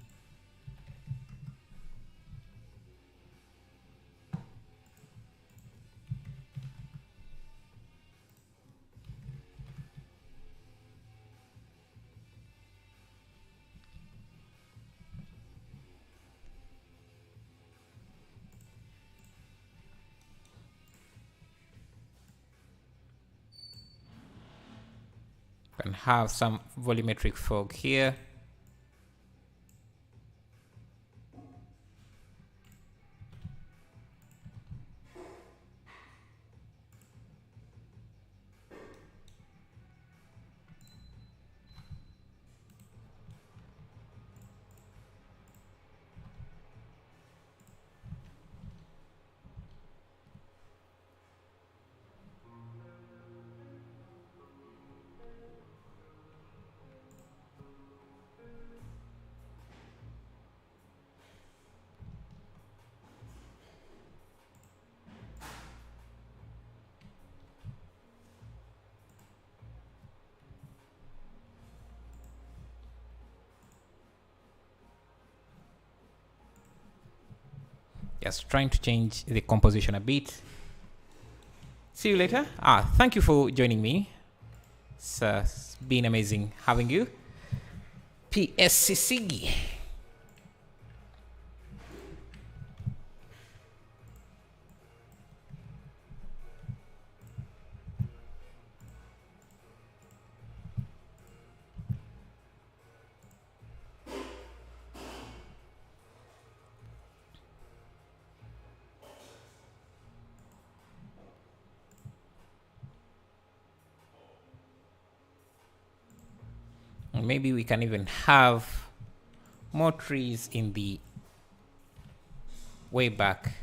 Can have some volumetric fog here. Just trying to change the composition a bit. See you later. Thank you for joining me. It's been amazing having you. PSCC. Maybe we can even have more trees in the way back.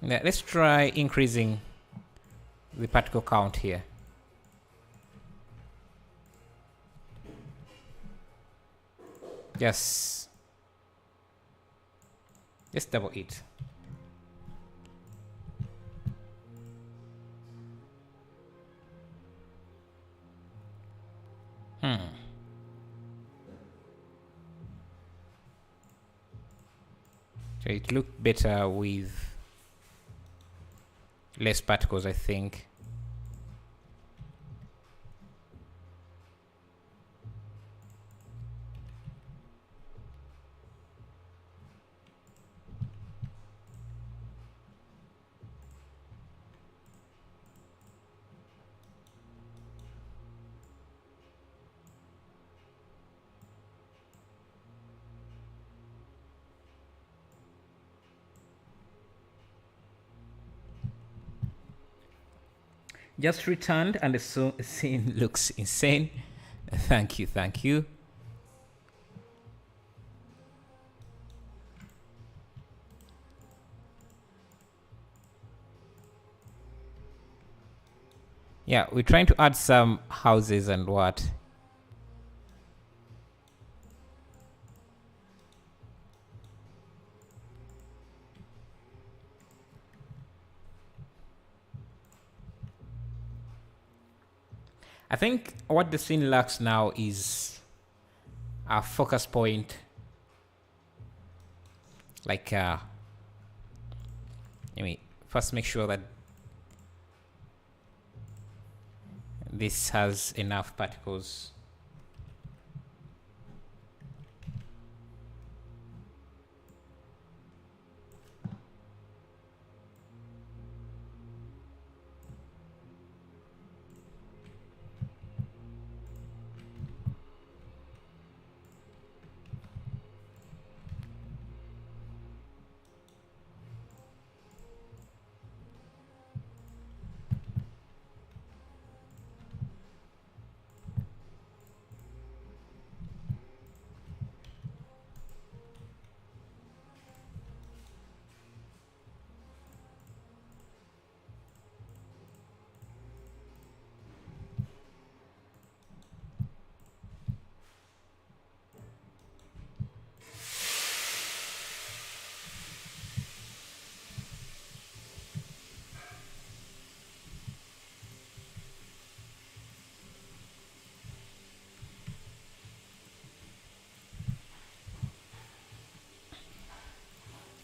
Let's try increasing the particle count here. Just double it. So it looked better with less particles, I think. Just returned and the scene looks insane. Thank you, thank you. Yeah, we're trying to add some houses and what. I think what the scene lacks now is a focus point. Like, let me first make sure that this has enough particles.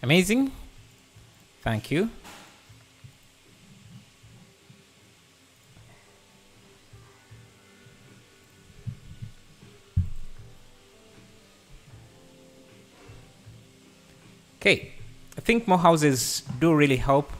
Amazing. Thank you. Okay, I think more houses do really help.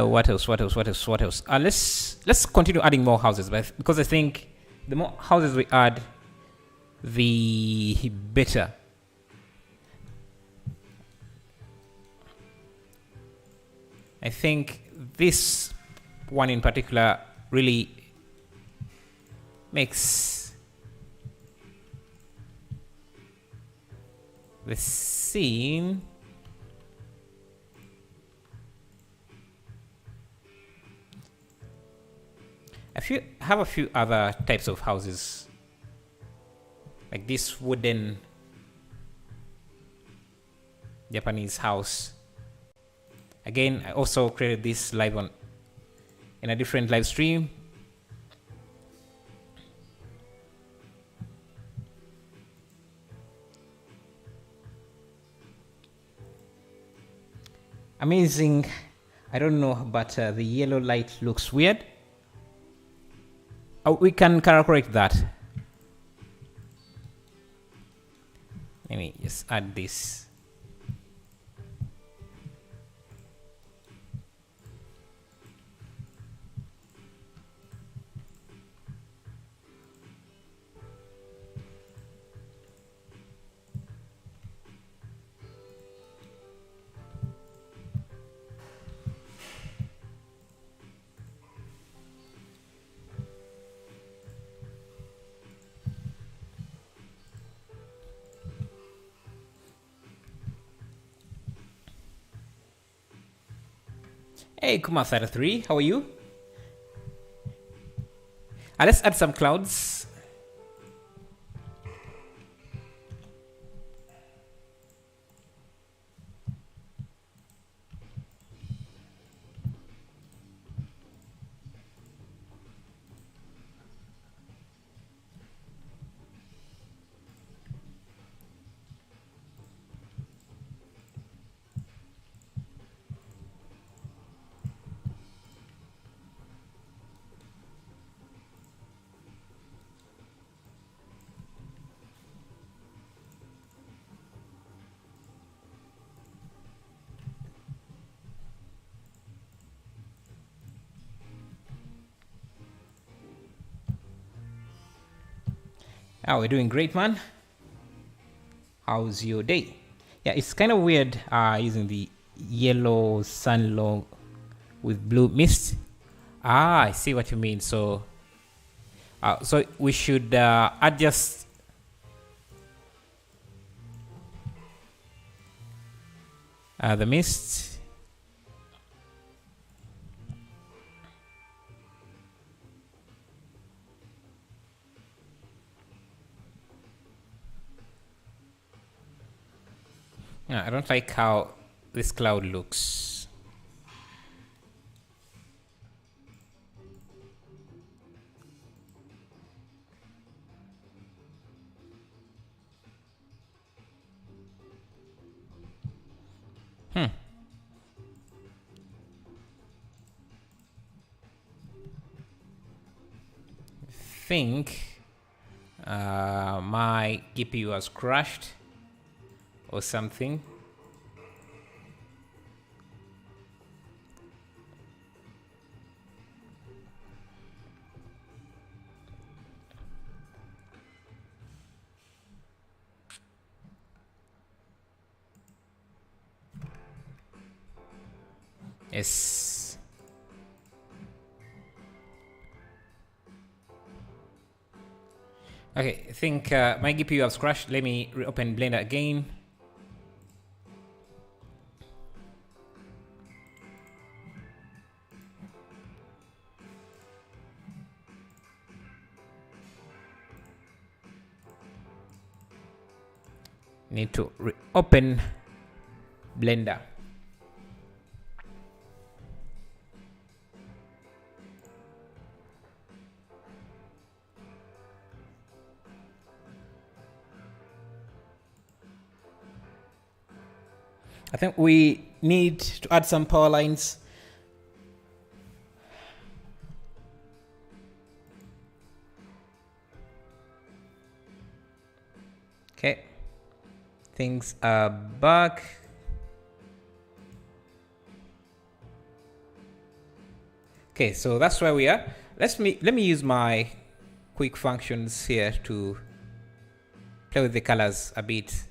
What else? Let's continue adding more houses, but because I think the more houses we add, the better. I think this one in particular really makes the scene have a few other types of houses, like this wooden Japanese house. Again, I also created this live in a different live stream. Amazing. I don't know, but the yellow light looks weird. Oh, we can correct that. Let me just add this. Hey, Kuma 33, how are you? Let's add some clouds. Oh, we're doing great, man. How's your day? Yeah, it's kind of weird using the yellow sun logo with blue mist. I see what you mean. So we should adjust the mist. I don't like how this cloud looks. Think my GPU was crashed or something. Yes. Okay, I think my GPU has crashed. Let me reopen Blender again. Need to reopen Blender. I think we need to add some power lines. Okay, things are back. Okay, so that's where we are. Let me use my quick functions here to play with the colors a bit.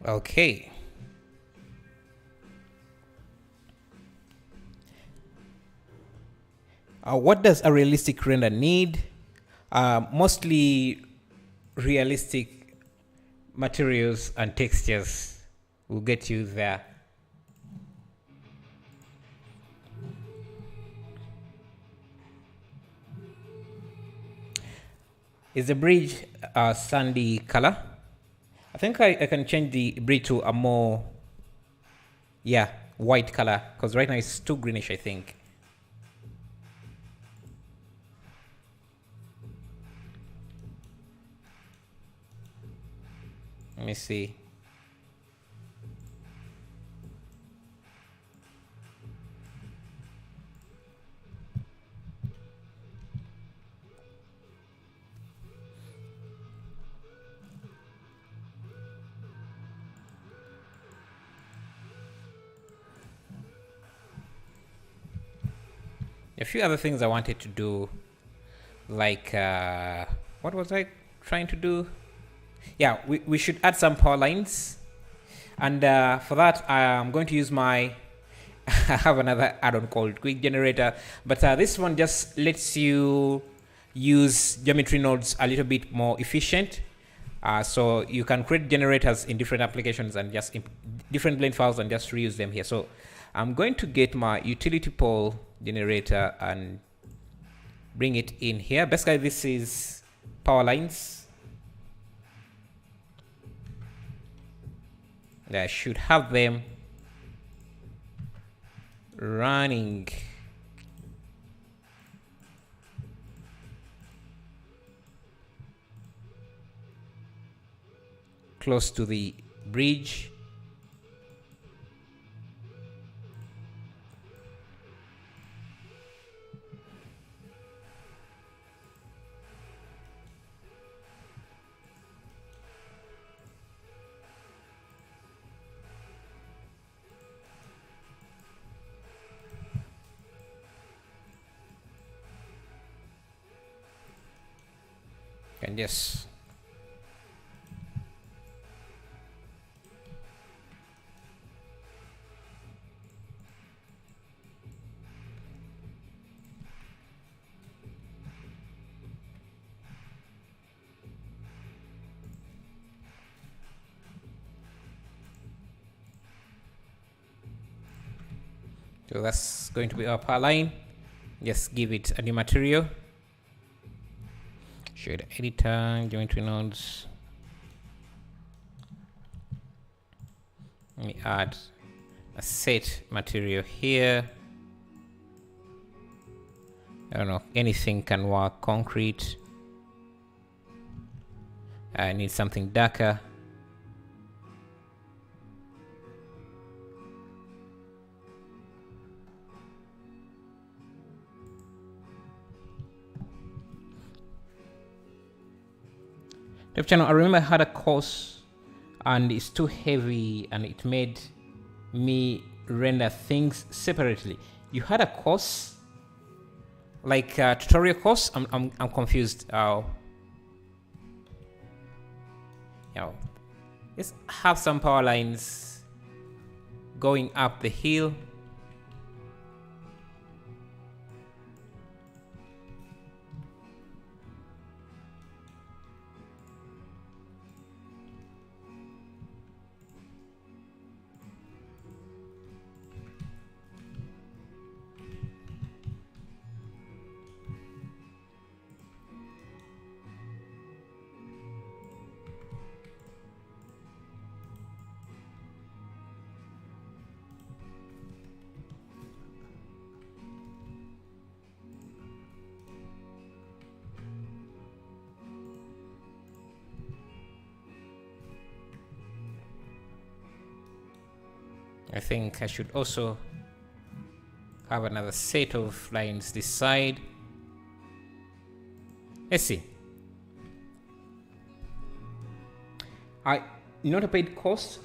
Okay. What does a realistic render need? Mostly realistic materials and textures will get you there. Is the bridge a sandy color? I think I can change the bridge to a more, yeah, white color, because right now it's too greenish, I think. me see. A few other things I wanted to do, like what was I trying to do? Yeah, we should add some power lines, and for that I'm going to use my I have another add-on called quick generator, but this one just lets you use geometry nodes a little bit more efficient. So you can create generators in different applications and just different blend files and just reuse them here. So I'm going to get my utility pole generator and bring it in here. Basically, this is power lines. I should have them running close to the bridge. And yes, so that's going to be our power line. Just give it a new material. Shade editor, geometry nodes. Let me add a set material here. I don't know, anything can work. Concrete. I need something darker. Dev channel, I remember I had a course and it's too heavy and it made me render things separately. You had a course? Like a tutorial course? I'm confused. Yeah. Let's have some power lines going up the hill. I think I should also have another set of lines this side. Let's see. Not a paid course.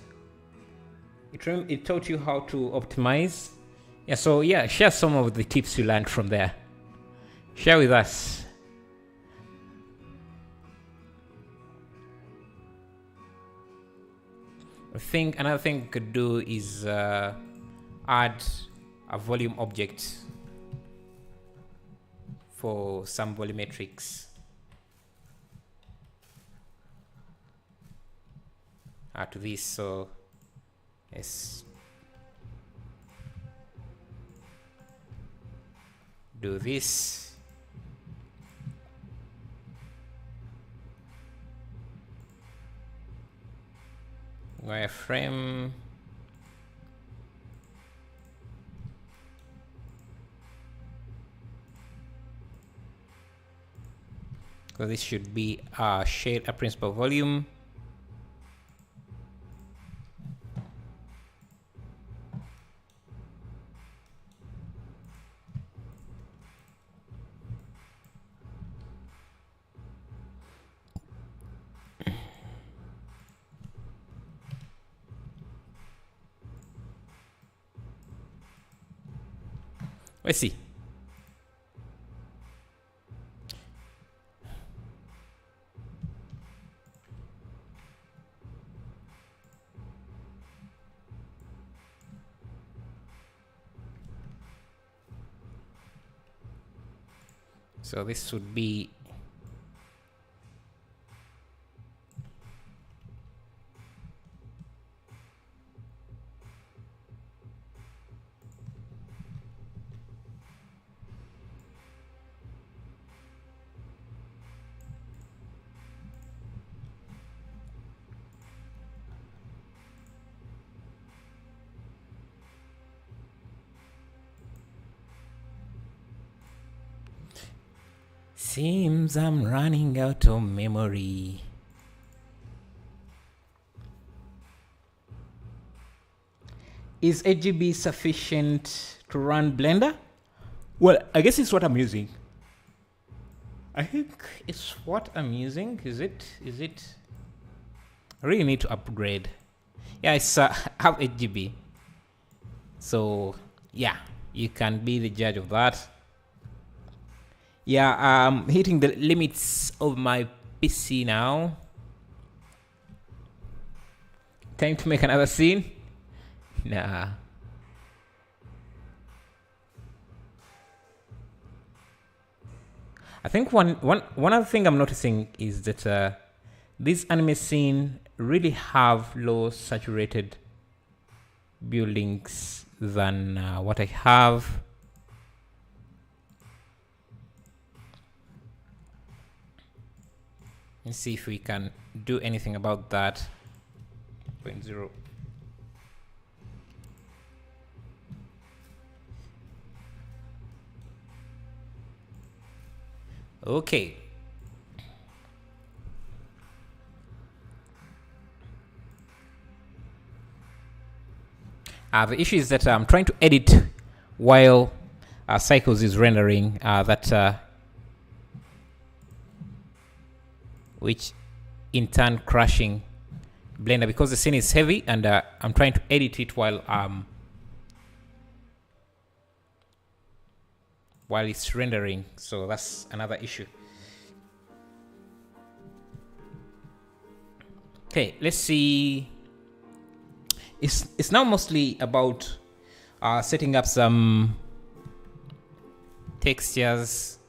It taught you how to optimize. Yeah, so yeah, share some of the tips you learned from there. Share with us. I think another thing we could do is add a volume object for some volumetrics. To this, so let's do this. Wireframe. So this should be a principal volume. Let's see. So this would be seems I'm running out of memory. Is 8 GB sufficient to run Blender? Well, I guess it's what I'm using. I think it's what I'm using. Is it? I really need to upgrade. Yeah, it's have 8 GB. So yeah, you can be the judge of that. Yeah, I'm hitting the limits of my PC now. Time to make another scene? Nah. I think one other thing I'm noticing is that this anime scene really have low saturated buildings than what I have. Let's see if we can do anything about that. 0.0. Okay. The issue is that I'm trying to edit while Cycles is rendering which in turn crashing Blender because the scene is heavy, and I'm trying to edit it while it's rendering, so that's another issue. Okay, let's see. It's now mostly about setting up some textures.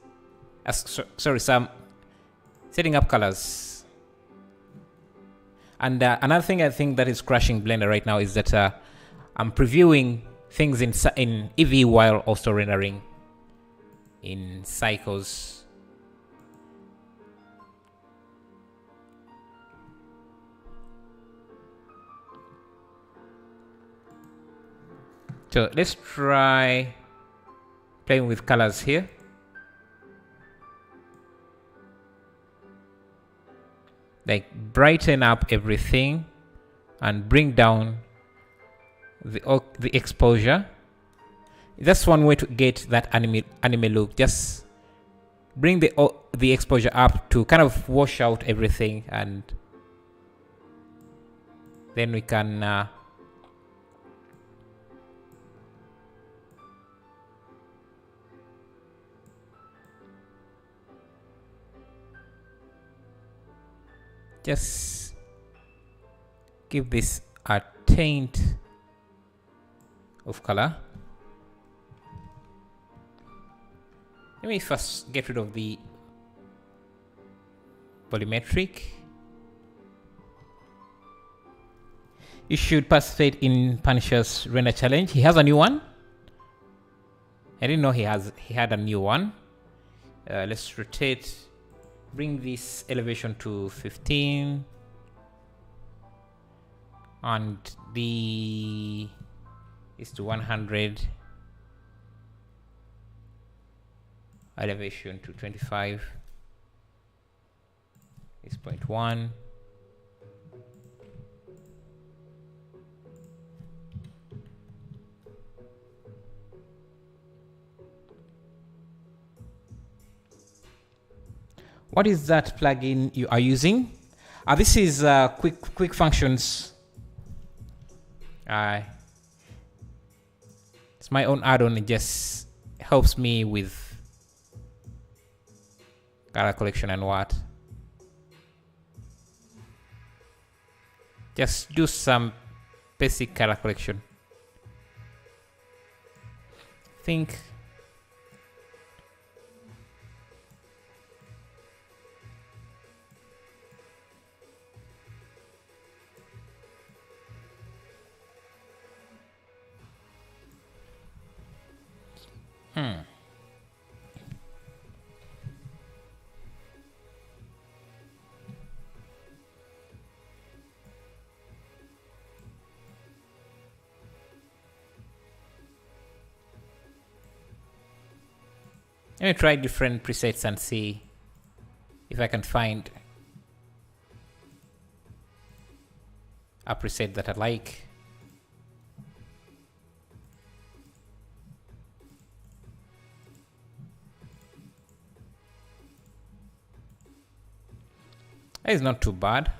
Setting up colors. And another thing I think that is crashing Blender right now is that I'm previewing things in Eevee while also rendering in Cycles. So let's try playing with colors here. Like brighten up everything and bring down the exposure. That's one way to get that anime look. Just bring the exposure up to kind of wash out everything, and then we can just give this a taint of color. Let me first get rid of the volumetric. You should participate in Punisher's render challenge. He has a new one. I didn't know he had a new one. Let's rotate. Bring this elevation to 15 and the is to 100, elevation to 25 is 0.1. What is that plugin you are using? This is quick functions. It's my own add-on. It just helps me with color collection and what. Just do some basic color collection. Think. Let me try different presets and see if I can find a preset that I like. That is not too bad.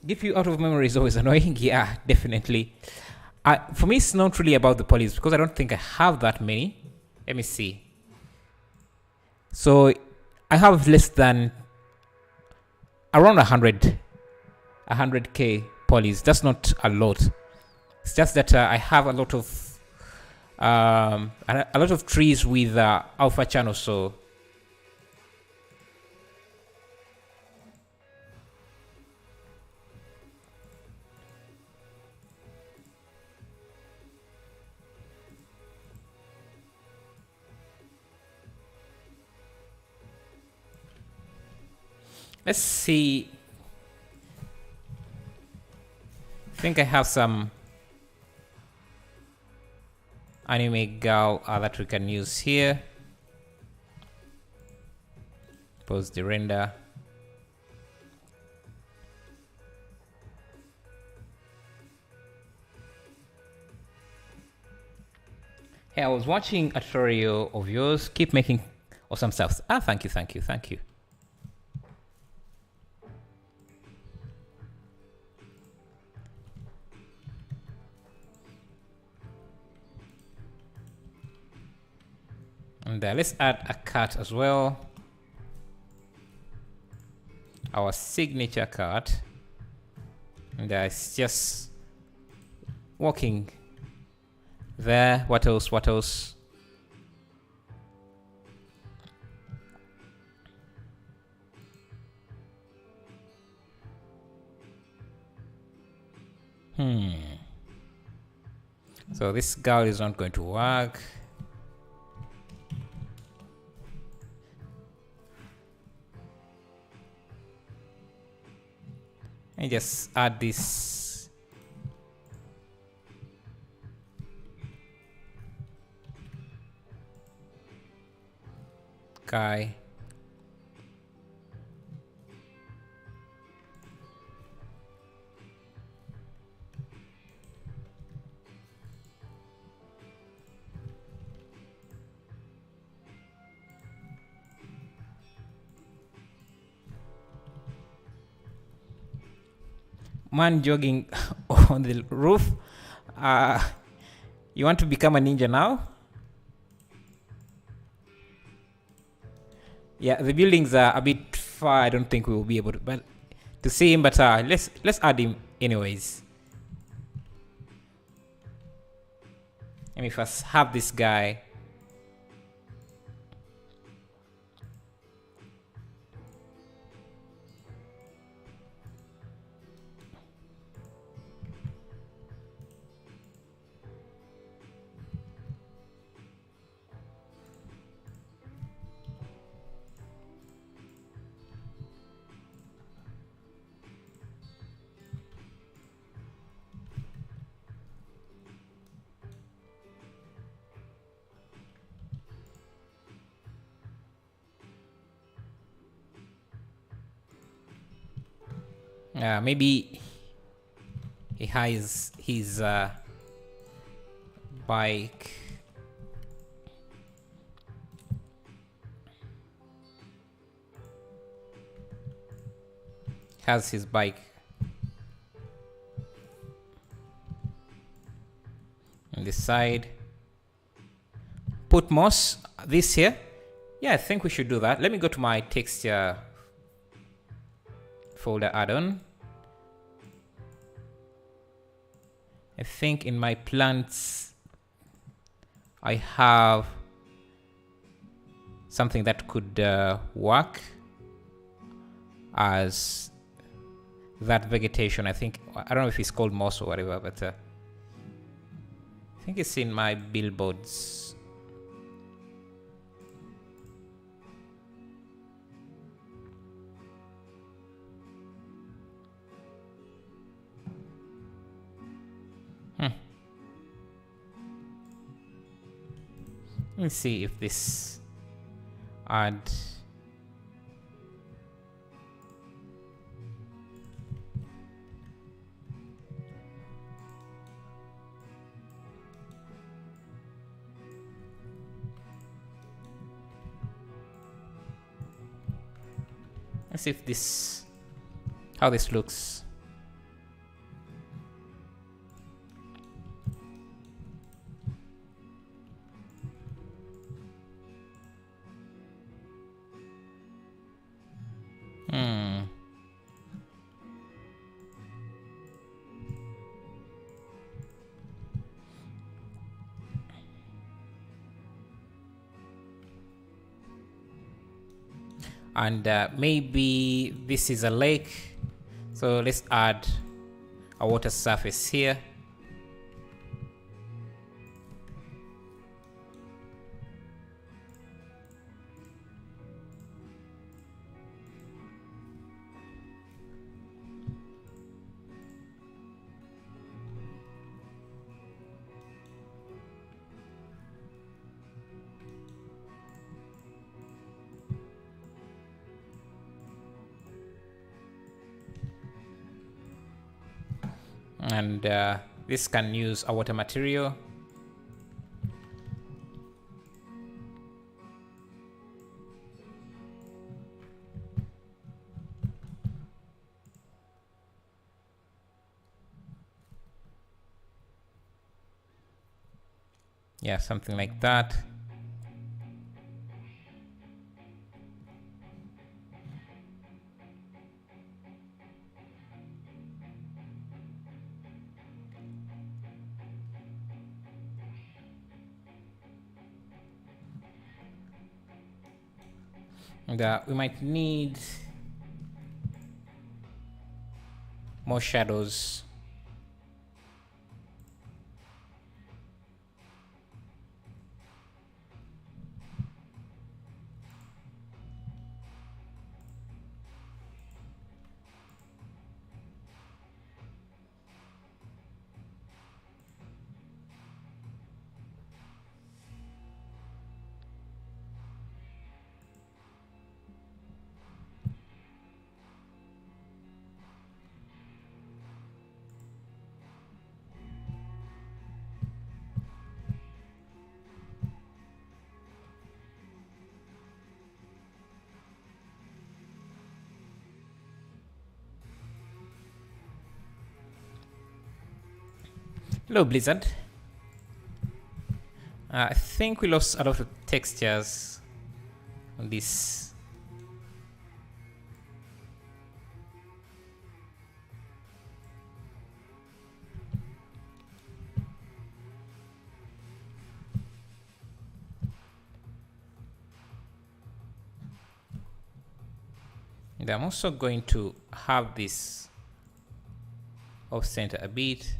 Give you out of memory is always annoying. Yeah, definitely. For me, it's not really about the polys because I don't think I have that many. Let me see. So I have less than around 100k polys. That's not a lot. It's just that I have a lot of trees with alpha channels. So let's see. I think I have some anime gal that we can use here. Pause the render. Hey, I was watching a tutorial of yours. Keep making awesome stuff. Thank you, thank you, thank you. And let's add a cut as well. Our signature cut. And it's just walking there. What else? What else? So this girl is not going to work. And just add this guy. Man jogging on the roof. You want to become a ninja now? Yeah, the buildings are a bit far. I don't think we will be able to see him, but let's add him anyways. Let me first have this guy. Maybe he has his bike. has his bike. On this side. Put moss, this here. Yeah, I think we should do that. Let me go to my texture folder add-on. I think in my plants, I have something that could work as that vegetation. I think, I don't know if it's called moss or whatever, but I think it's in my billboards. Let's see if this add let's see if this how this looks. And maybe this is a lake, so let's add a water surface here. And this can use a water material. Yeah, something like that. And we might need more shadows. Hello, Blizzard. I think we lost a lot of textures on this. And I'm also going to have this off center a bit.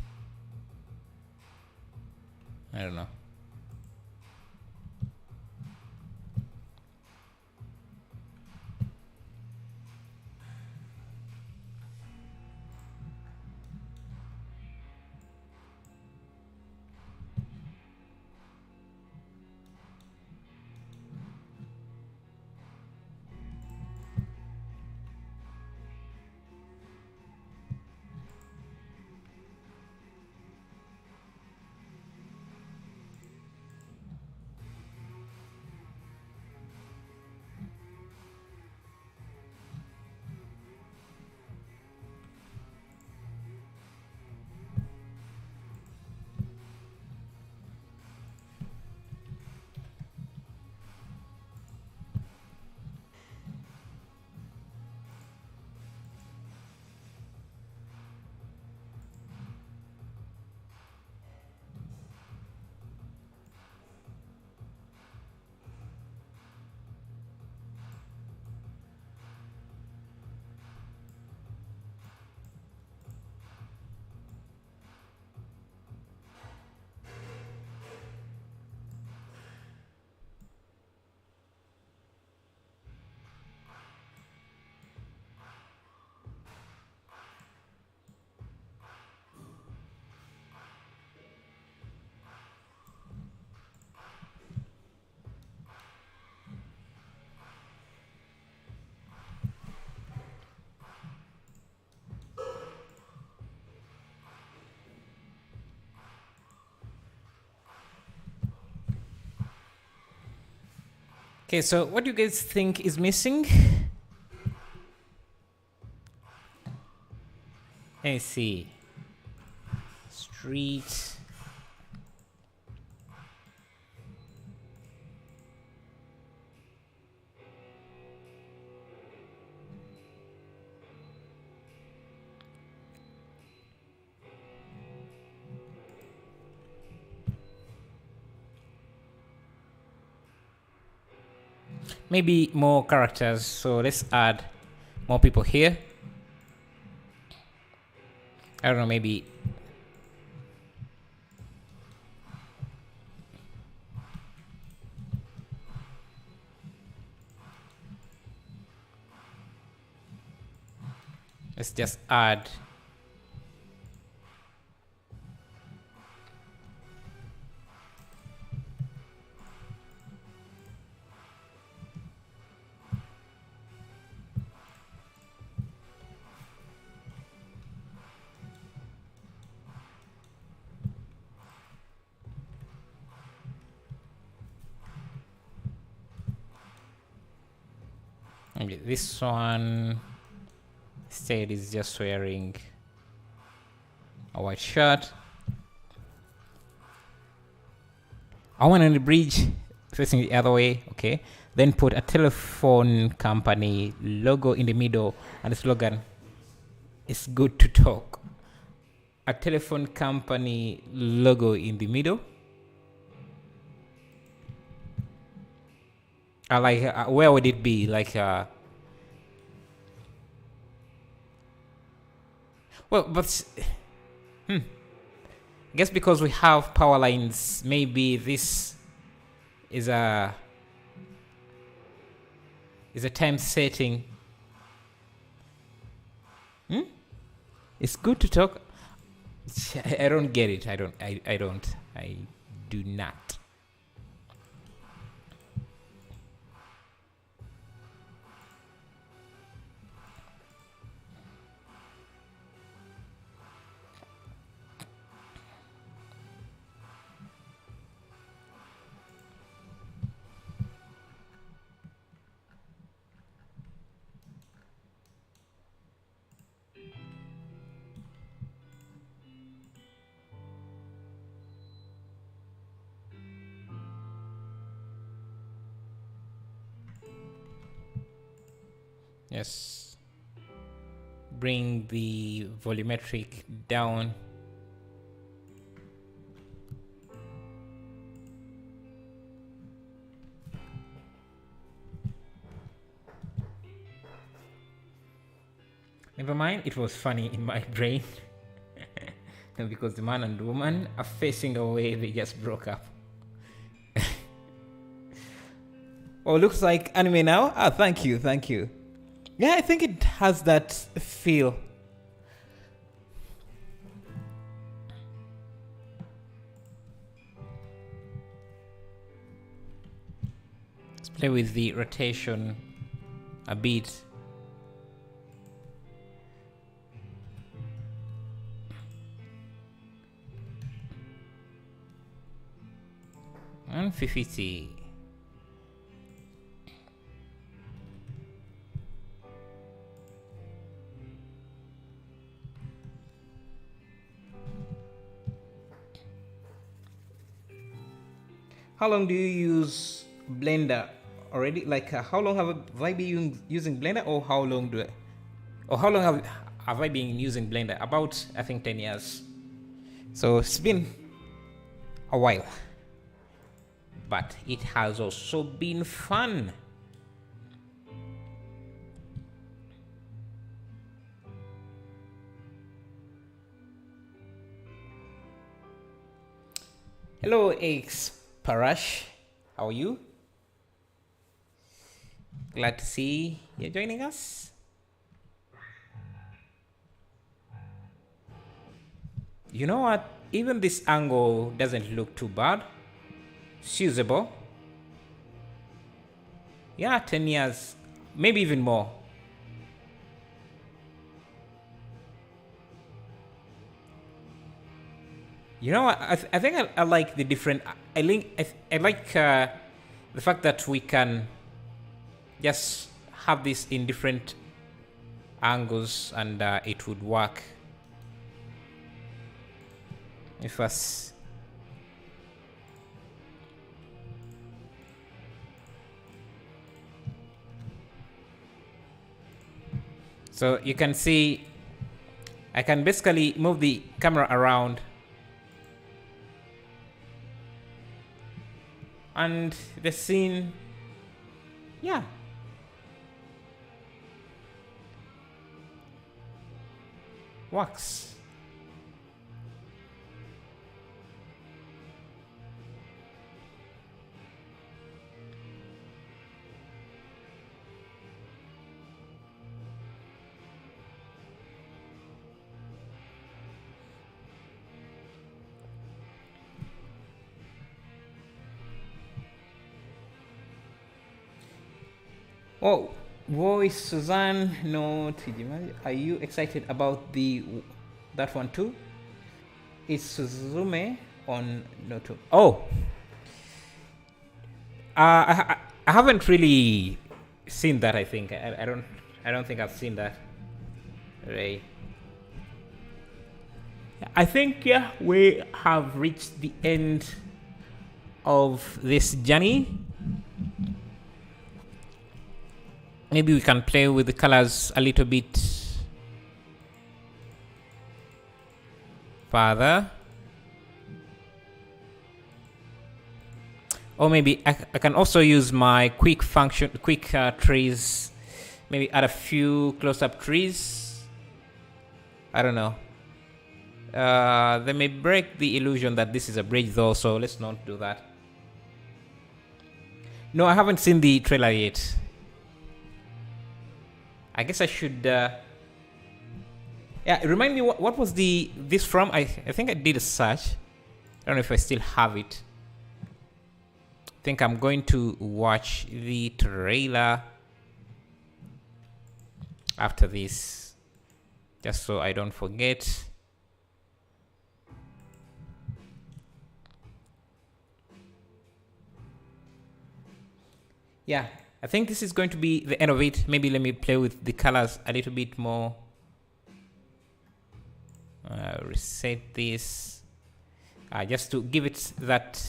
I don't know. Okay, so what do you guys think is missing? Let me see. Street. Maybe more characters. So let's add more people here. I don't know, maybe. Let's just add. Maybe this one instead is just wearing a white shirt. I want on the bridge facing the other way, okay? Then put a telephone company logo in the middle and the slogan, "It's good to talk." A telephone company logo in the middle. Like, where would it be? Like, well, but I guess because we have power lines, maybe this is a time setting. It's good to talk. I don't get it. I do not. Yes. Bring the volumetric down. Never mind, it was funny in my brain. Because the man and the woman are facing away, they just broke up. Oh, looks like anime now? Ah, thank you. Yeah, I think it has that feel. Let's play with the rotation a bit. And 50. How long do you use Blender already? Like, how long have I been using Blender, or how long have I been using Blender? About, I think, 10 years. So it's been a while, but it has also been fun. Hello, X Parash. How are you? Glad to see you're joining us. You know what? Even this angle doesn't look too bad. It's usable. Yeah, 10 years. Maybe even more. You know what? I think I like the different. I like the fact that we can just have this in different angles and it would work. If us so you can see I can basically move the camera around and the scene, yeah, works. Oh, voice Suzanne, no Tijima. Are you excited about that one too? Is Suzume on Noto? Oh, I haven't really seen that. I think I don't think I've seen that. Right. I think yeah, we have reached the end of this journey. Maybe we can play with the colors a little bit further. Or maybe I can also use my quick trees. Maybe add a few close-up trees. I don't know. They may break the illusion that this is a bridge though, so let's not do that. No, I haven't seen the trailer yet. I guess I should yeah, remind me what was this from? I think I did a search. I don't know if I still have it. I think I'm going to watch the trailer after this, just so I don't forget. Yeah, I think this is going to be the end of it. Maybe let me play with the colors a little bit more. Reset this just to give it that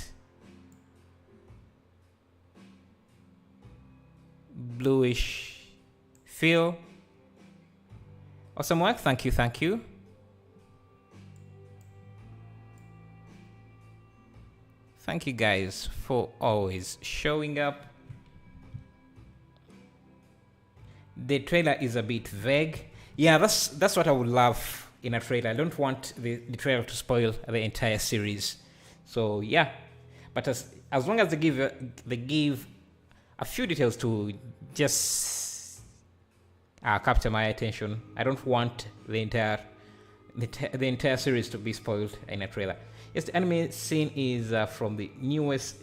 bluish feel. Awesome work. Thank you. Thank you. Thank you guys for always showing up. The trailer is a bit vague. Yeah, that's what I would love in a trailer. I don't want the trailer to spoil the entire series. So yeah, but as long as they give a few details to just capture my attention, I don't want the entire series to be spoiled in a trailer. Yes, the anime scene is from the newest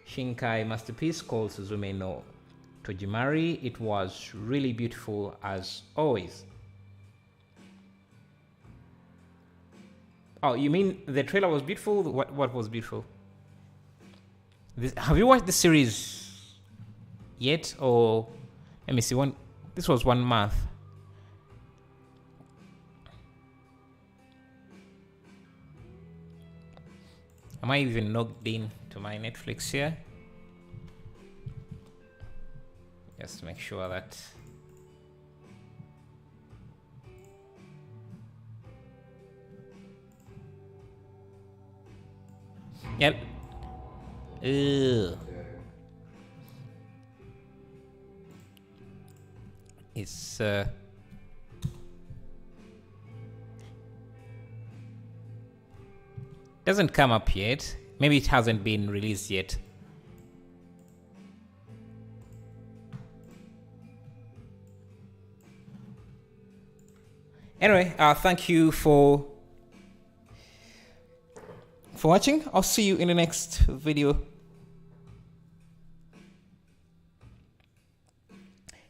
Shinkai masterpiece called Suzume no Tojimari. It was really beautiful as always. Oh, you mean the trailer was beautiful? What was beautiful? Have you watched the series yet? Or let me see. This was 1 month. Am I even logged in to my Netflix here? Just to make sure that yep. It's doesn't come up yet. Maybe it hasn't been released yet. Anyway, thank you for watching. I'll see you in the next video.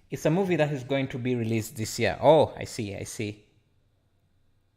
It's a movie that is going to be released this year. Oh, I see.